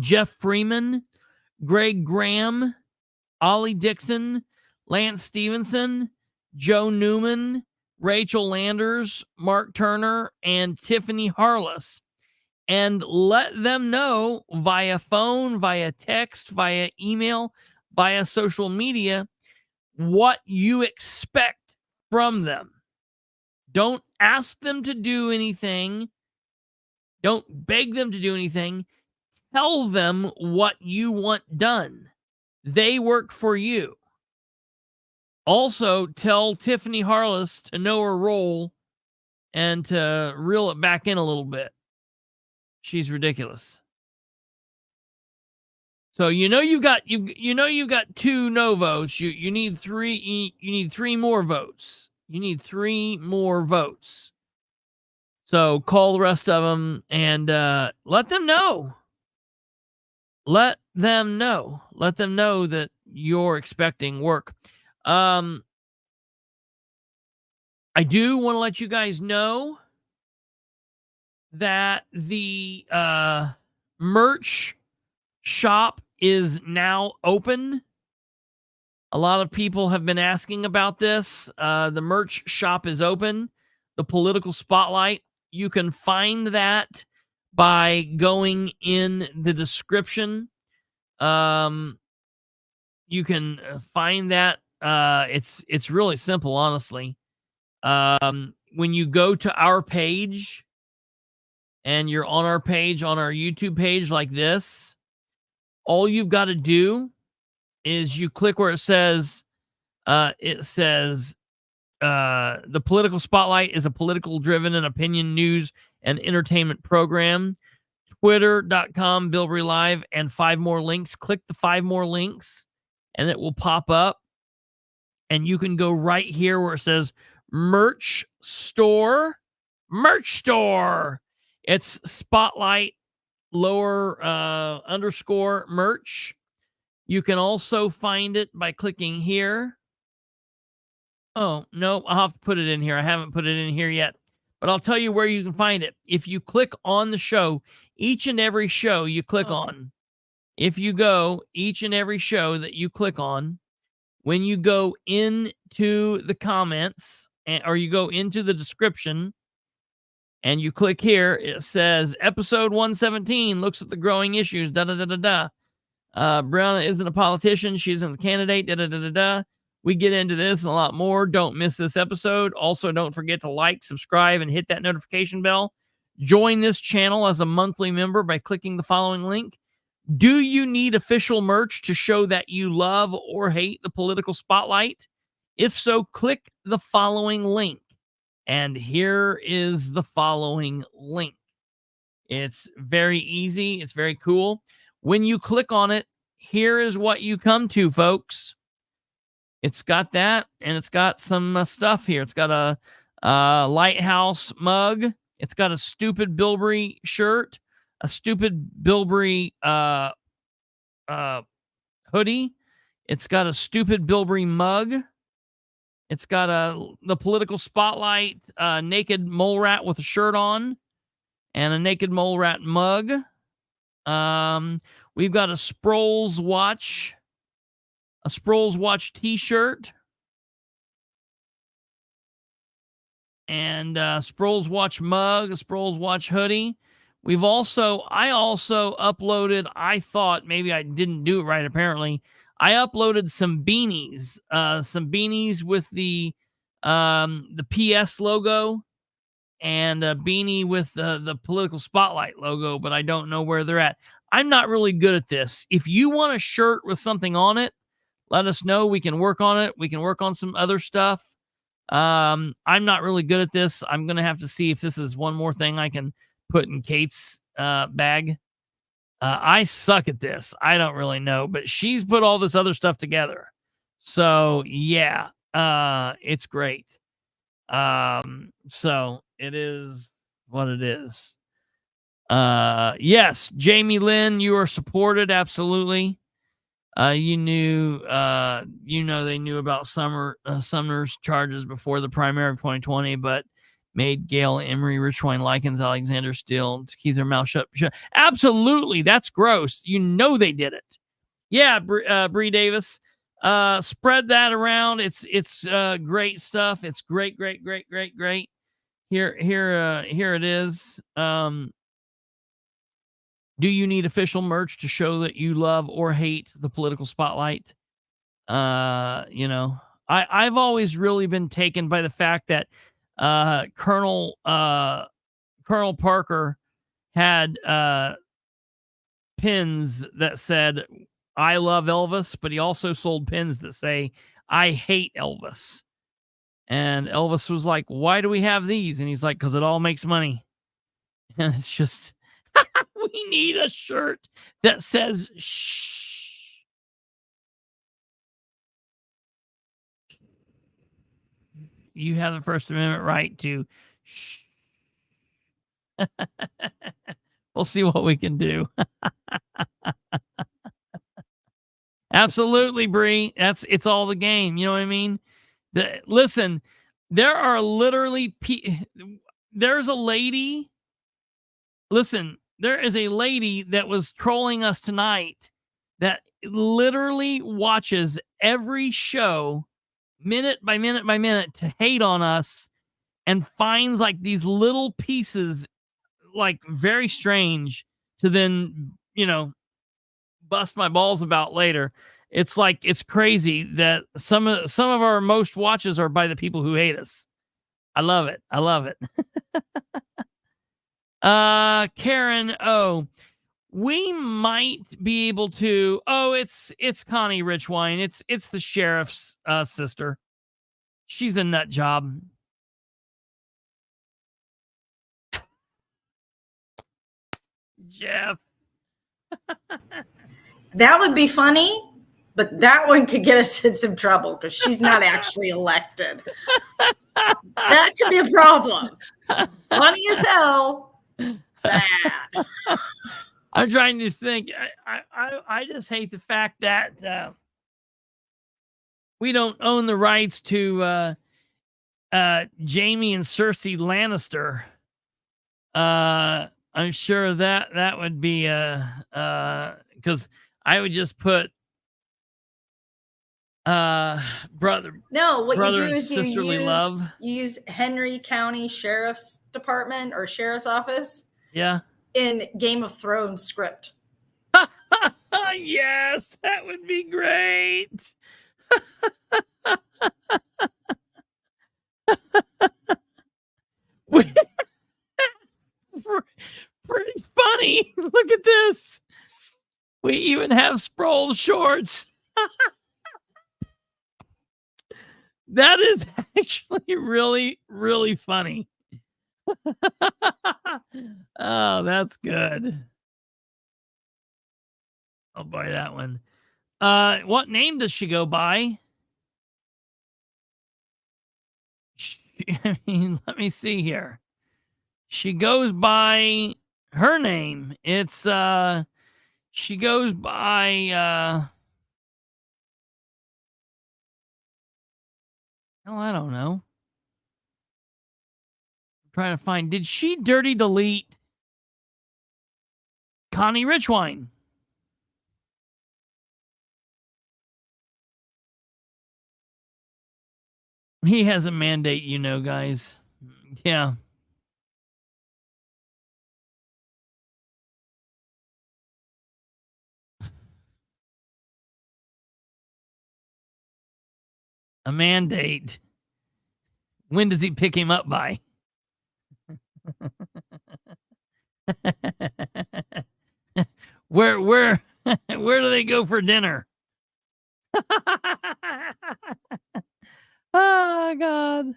Jeff Freeman, Greg Graham, Ollie Dixon, Lance Stevenson, Joe Newman, Rachel Landers, Mark Turner, and Tiffany Harless, and let them know via phone, via text, via email, via social media what you expect from them. Don't ask them to do anything. Don't beg them to do anything. Tell them what you want done. They work for you. Also, tell Tiffany Harless to know her role and to reel it back in a little bit. She's ridiculous. So you know you've got 2 no votes. You need 3. You need 3 more votes. You need 3 more votes. So call the rest of them and let them know. let them know. Let them know that you're expecting work. I do want to let you guys know that the merch shop is now open. A lot of people have been asking about this. The merch shop is open. The Political Spotlight. You can find that by going in the description. You can find that. It's really simple, honestly. When you go to our page and you're on our page, on our YouTube page like this, all you've got to do is you click where it says, the Political Spotlight is a political driven and opinion news and entertainment program. Twitter.com, Bilbrey Live, and 5 more links. Click the 5 more links and it will pop up. And you can go right here where it says merch store. Merch store. It's Spotlight lower underscore merch. You can also find it by clicking here. Oh, no, I'll have to put it in here. I haven't put it in here yet. But I'll tell you where you can find it. If you click on the show, each and every show you click on, if you go each and every show that you click on, when you go into the comments or you go into the description and you click here, it says episode 117 looks at the growing issues, da-da-da-da-da. Brianna isn't a politician. She isn't a candidate, da-da-da-da-da. We get into this and a lot more. Don't miss this episode. Also, don't forget to like, subscribe, and hit that notification bell. Join this channel as a monthly member by clicking the following link. Do you need official merch to show that you love or hate the Political Spotlight? If so, click the following link. And here is the following link. It's very easy. It's very cool. When you click on it, here is what you come to, folks. It's got that, and it's got some stuff here. It's got a lighthouse mug. It's got a stupid Bilbrey shirt, a stupid Bilbrey hoodie. It's got a stupid Bilbrey mug. It's got the Political Spotlight naked mole rat with a shirt on, and a naked mole rat mug. We've got a Sproles watch. A Sproles watch t-shirt. And Sproles watch mug, a Sproles watch hoodie. I also uploaded, I thought maybe I didn't do it right apparently. I uploaded some beanies. Some beanies with the PS logo and a beanie with the Political Spotlight logo, but I don't know where they're at. I'm not really good at this. If you want a shirt with something on it, let us know. We can work on it. We can work on some other stuff. I'm not really good at this. I'm going to have to see if this is one more thing I can put in Kate's bag. I suck at this. I don't really know, but she's put all this other stuff together. So, yeah, it's great. So it is what it is. Yes, Jamie Lynn, you are supported. Absolutely. They knew about Sumner's charges before the primary of 2020, but made Gail Emery, Richwine Likens, Alexander Steele to keep their mouth shut. Absolutely, that's gross. You know they did it. Yeah, Bree Davis. Spread that around. It's great stuff. It's great. Here it is. Do you need official merch to show that you love or hate the Political Spotlight? I've always really been taken by the fact that Colonel Parker had pins that said "I love Elvis," but he also sold pins that say "I hate Elvis." And Elvis was like, "Why do we have these?" And he's like, "Because it all makes money." And it's just, we need a shirt that says shh. You have the First Amendment right to shh. We'll see what we can do. Absolutely, Bree. It's all the game. You know what I mean? Listen, there are literally there's a lady. Listen, there is a lady that was trolling us tonight that literally watches every show minute by minute by minute to hate on us and finds like these little pieces like very strange to then, bust my balls about later. It's like, it's crazy that some of our most watches are by the people who hate us. I love it. I love it. Karen O, we might be able to. Oh, it's Connie Richwine. It's the sheriff's sister. She's a nut job. Jeff. That would be funny, but that one could get us in some trouble because she's not actually elected. That could be a problem. Funny as hell. Bad. I'm trying to think. I just hate the fact that we don't own the rights to Jamie and Cersei Lannister. I'm sure that would be because I would just put brother. No, what brother you do and is sisterly love. you use Henry County Sheriff's Department or Sheriff's Office. Yeah. In Game of Thrones script. Yes, that would be great. Pretty funny. Look at this. We even have Sproul shorts. That is actually really, really funny. Oh, that's good. I'll buy that one. What name does she go by? I mean, let me see here. She goes by her name. It's she goes by oh, I don't know. I'm trying to find. Did she dirty delete Connie Richwine? He has a mandate, guys. Yeah. A mandate. When does he pick him up by? Where do they go for dinner? Oh God.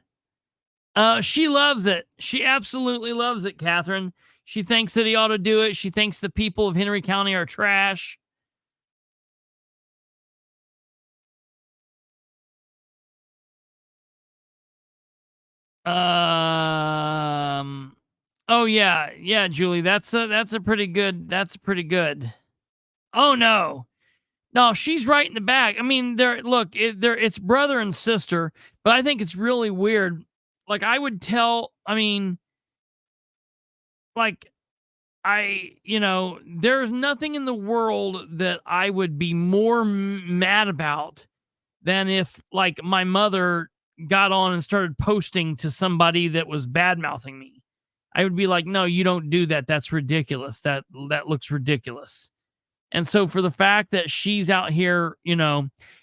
She loves it. She absolutely loves it, Catherine. She thinks that he ought to do it. She thinks the people of Henry County are trash. Oh yeah, Julie. That's a pretty good. Oh no. No, she's right in the back. I mean, it's brother and sister, but I think it's really weird. Like I would tell, I mean, like there's nothing in the world that I would be more mad about than if like my mother got on and started posting to somebody that was bad mouthing me. I would be like, no, you don't do that. That's ridiculous. That looks ridiculous. And so for the fact that she's out here,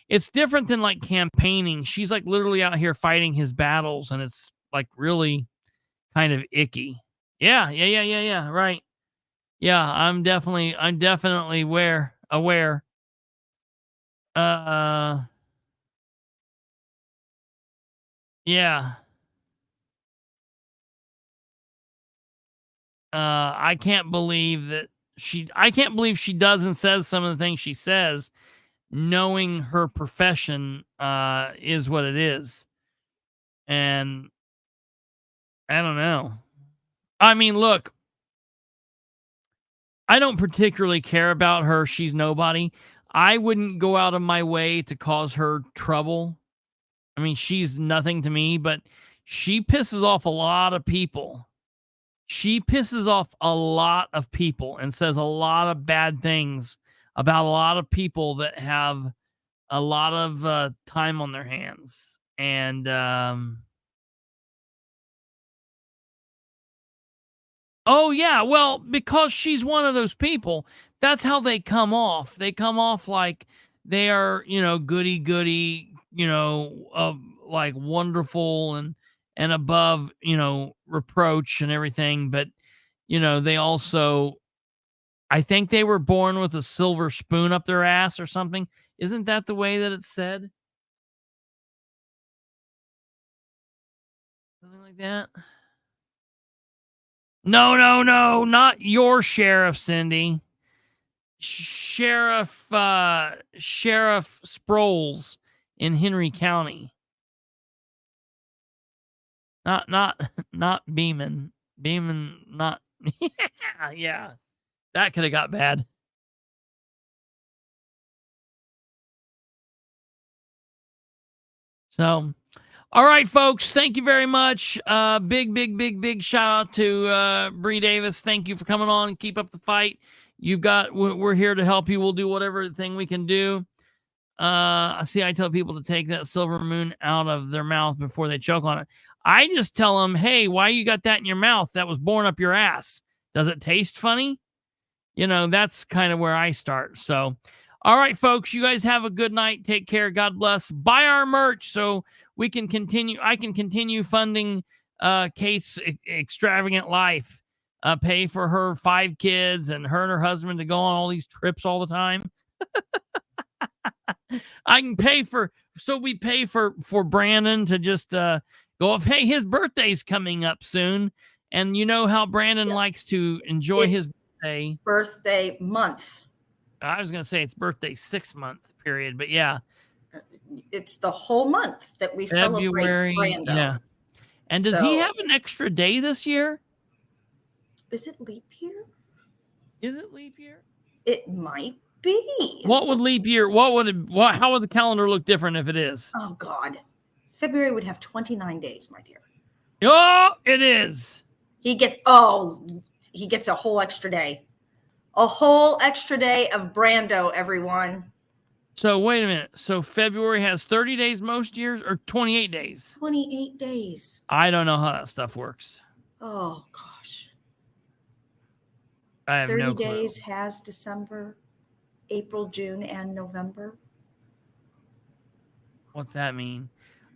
it's different than like campaigning. She's like literally out here fighting his battles, and it's like really kind of icky. Yeah. Right. Yeah, I'm definitely aware. Yeah. I can't believe she does and says some of the things she says, knowing her profession is what it is. And I don't know. I mean, look, I don't particularly care about her. She's nobody. I wouldn't go out of my way to cause her trouble. I mean, she's nothing to me, but she pisses off a lot of people. She pisses off a lot of people and says a lot of bad things about a lot of people that have a lot of time on their hands. And, oh, yeah. Well, because she's one of those people, that's how they come off. They come off like they are, goody goody, like wonderful and above, reproach and everything. But, they also, I think they were born with a silver spoon up their ass or something. Isn't that the way that it's said? Something like that. No, not your sheriff, Cindy. Sheriff Sproles in Henry County. Not Beeman. Beeman, not. Yeah, that could have got bad. So, all right, folks. Thank you very much. Big shout out to Bree Davis. Thank you for coming on. Keep up the fight. We're here to help you. We'll do whatever thing we can do. I tell people to take that silver moon out of their mouth before they choke on it. I just tell them, hey, why you got that in your mouth? That was born up your ass. Does it taste funny? That's kind of where I start. So, all right, folks, you guys have a good night. Take care. God bless. Buy our merch so we can continue. I can continue funding Kate's extravagant life. Pay for her 5 kids and her husband to go on all these trips all the time. I can pay we pay for Brandon to just go off. Hey, his birthday's coming up soon. And you know how Brandon likes to enjoy his birthday. Birthday month. I was going to say it's birthday 6-month period, but yeah. It's the whole month that we February, celebrate Brando. Yeah. And does he have an extra day this year? Is it leap year? Is it leap year? It might be. What would leap year? How would the calendar look different if it is? Oh God. February would have 29 days, my dear. Oh, it is. He gets a whole extra day. A whole extra day of Brando, everyone. So wait a minute. So February has 30 days most years or 28 days? 28 days. I don't know how that stuff works. Oh gosh. I have 30 no clue. days has December, April, June, and November. What's that mean?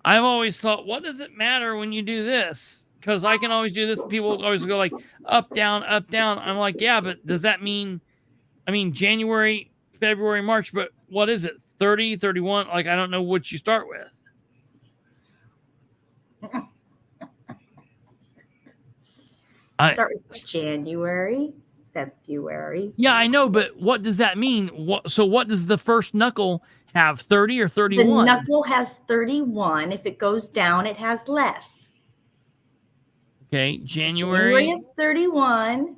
I've always thought, what does it matter when you do this? Because I can always do this. People always go like up, down, up, down. I'm like, yeah, but does that mean, January, February, March, but what is it? 30, 31? Like, I don't know what you start with. Start with January, February. Yeah, I know, but what does that mean? What does the first knuckle have? 30 or 31? The knuckle has 31. If it goes down, it has less. Okay, January is 31.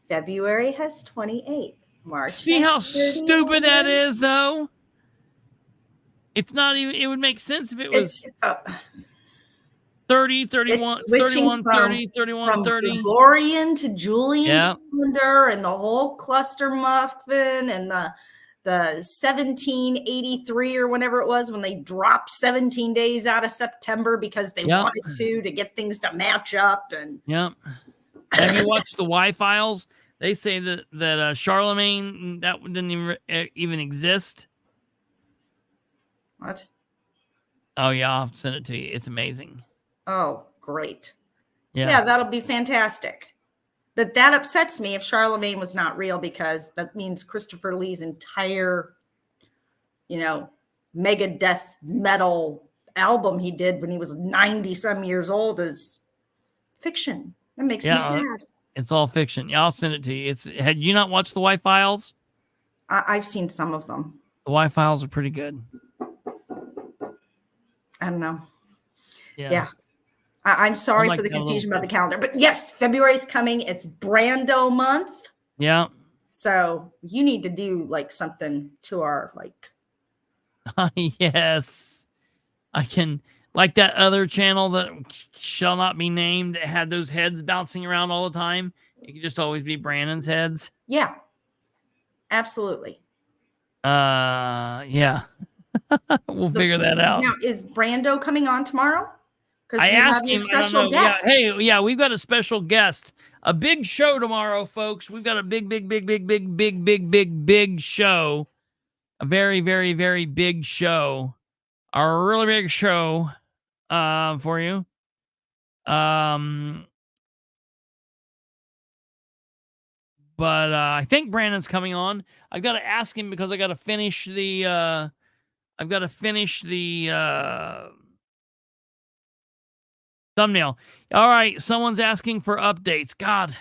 February has 28. March. See how stupid that is, though? It's not even, it would make sense if it was 30, 31, 31, 30, 31, 30. Gregorian to Julian calendar and the whole cluster muffin and the 1783 or whenever it was when they dropped 17 days out of September because they wanted to get things to match up. And have you watched the Y-Files? They say that Charlemagne, that didn't even exist. What? Oh yeah, I'll send it to you. It's amazing. Oh, great. Yeah, that'll be fantastic. But that upsets me if Charlemagne was not real, because that means Christopher Lee's entire, mega death metal album he did when he was 90 some years old is fiction. That makes me sad. It's all fiction. Yeah, I'll send it to you. Had you not watched the Y-Files? I've seen some of them. The Y-Files are pretty good. I don't know. Yeah. I'm sorry for the confusion about the calendar, but yes, February's coming. It's Brando month. Yeah. So you need to do like something to our like. Yes, I can. Like that other channel that shall not be named that had those heads bouncing around all the time. It could just always be Brandon's heads. Yeah, absolutely. Yeah. We'll figure that out. Now, is Brando coming on tomorrow? Because I you asked have your him, I don't special know. guest. Yeah, hey, yeah, we've got a special guest. A big show tomorrow, folks. We've got a big show. A very, very, very big show. A really big show for you. But I think Brandon's coming on. I've got to ask him because I got to finish the thumbnail. All right, someone's asking for updates. God,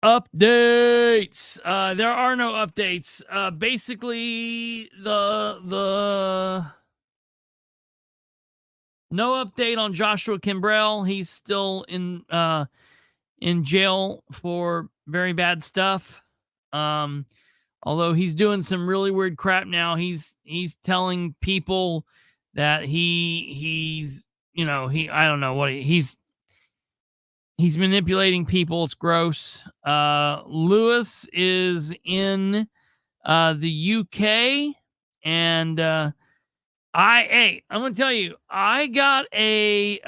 updates. There are no updates. Basically, the no update on Joshua Kimbrell. He's still in jail for very bad stuff. Although he's doing some really weird crap now. He's telling people that he's I don't know what he's manipulating people. It's gross. Lewis is in the UK, and I'm gonna tell you, I got a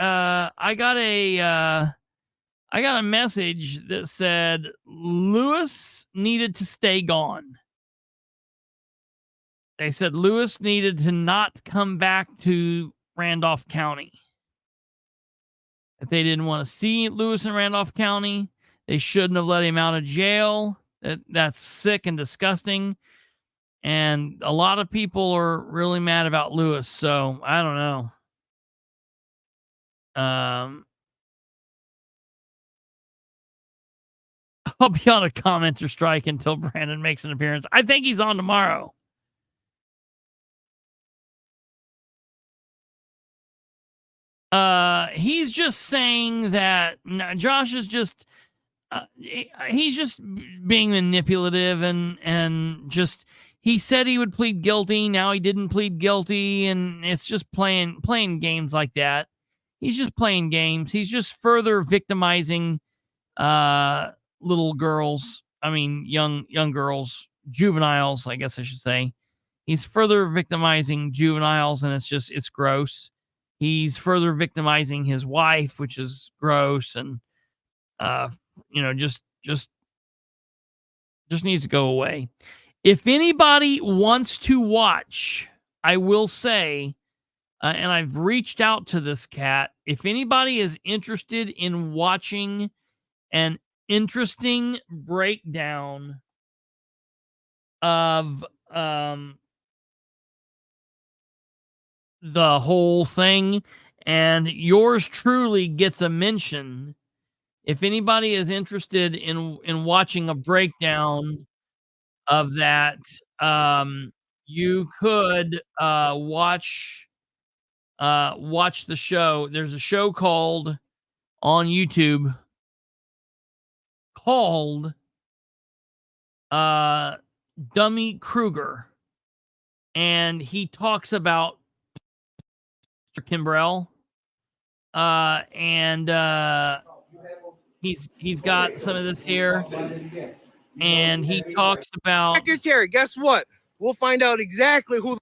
message that said Lewis needed to stay gone. They said Lewis needed to not come back to Randolph County. If they didn't want to see Lewis in Randolph County, they shouldn't have let him out of jail. That's sick and disgusting. And a lot of people are really mad about Lewis. So I don't know. I'll be on a commenter strike until Brandon makes an appearance. I think he's on tomorrow. He's just saying that Josh is just he's just being manipulative and just he said he would plead guilty. Now he didn't plead guilty, and it's just playing games like that. He's just playing games. He's just further victimizing little girls. I mean, young girls, juveniles, I guess I should say. He's further victimizing juveniles, and it's gross. He's further victimizing his wife, which is gross, and just needs to go away. If anybody wants to watch, I will say, and I've reached out to this cat. If anybody is interested in watching an interesting breakdown of the whole thing, and yours truly gets a mention. If anybody is interested in watching a breakdown of that, you could watch the show. There's a show called on YouTube called Dummy Kruger, and he talks about Kimbrell, and he's got some of this here, and he talks about Secretary. Guess what? We'll find out exactly who the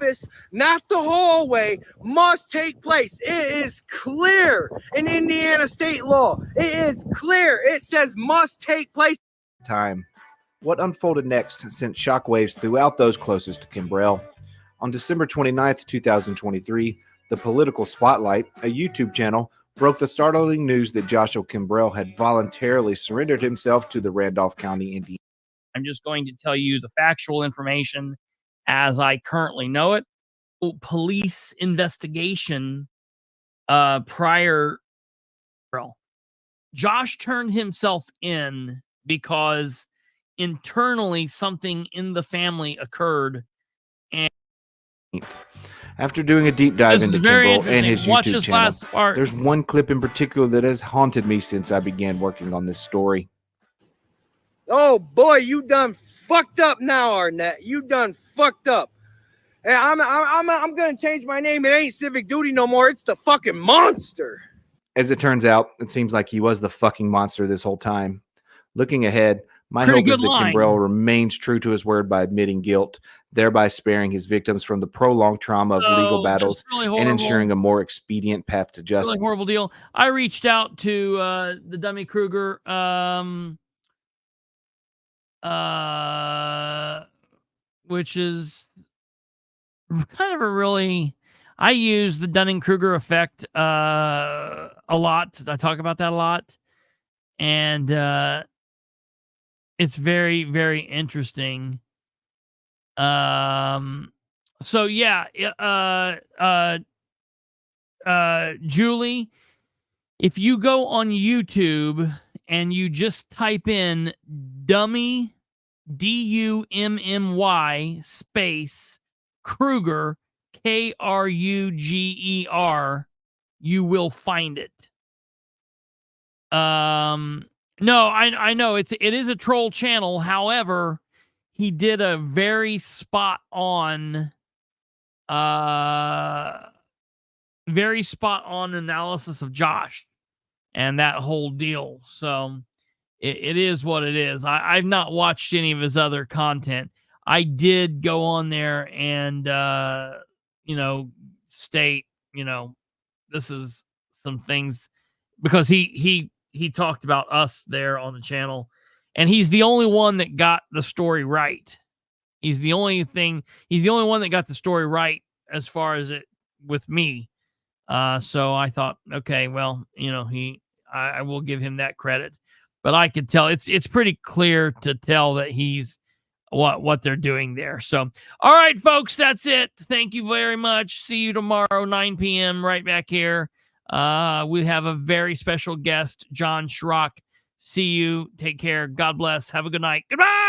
office, not the hallway, must take place. It is clear in Indiana state law. It is clear. It says must take place. Time. What unfolded next sent shockwaves throughout those closest to Kimbrell. On December 29th, 2023, the Political Spotlight, a YouTube channel, broke the startling news that Joshua Kimbrell had voluntarily surrendered himself to the Randolph County, Indiana. I'm just going to tell you the factual information as I currently know it. Police investigation prior. Josh turned himself in because internally something in the family occurred. And After doing a deep dive This is into very Kimbrell and interesting. his Watch YouTube this channel, last part. there's one clip in particular that has haunted me since I began working on this story. Oh boy, you done fucked up now, Arnett. You done fucked up. Hey, I'm gonna change my name. It ain't Civic Duty no more. It's the fucking Monster. As it turns out, it seems like he was the fucking monster this whole time. Looking ahead, my Pretty hope is good that line. Kimbrell remains true to his word by admitting guilt, thereby sparing his victims from the prolonged trauma of legal So, battles just really and horrible. ensuring a more expedient path to justice. Really horrible deal. I reached out to the Dummy Kruger, which is kind of a really. I use the Dunning-Kruger effect a lot. I talk about that a lot, and it's very, very interesting. So yeah, Julie, if you go on YouTube and you just type in dummy, DUMMY space Kruger, KRUGER, you will find it. No, I know it is a troll channel. However, he did a very spot on analysis of Josh and that whole deal. So it is what it is. I've not watched any of his other content. I did go on there and state, this is some things, because he talked about us there on the channel, and he's the only one that got the story right. He's the only one that got the story right as far as it with me. So I thought, okay, well, I will give him that credit, but I could tell it's pretty clear to tell that he's what they're doing there. So, all right, folks, that's it. Thank you very much. See you tomorrow, 9 p.m. right back here. We have a very special guest, John Schrock. See you. Take care. God bless. Have a good night. Goodbye.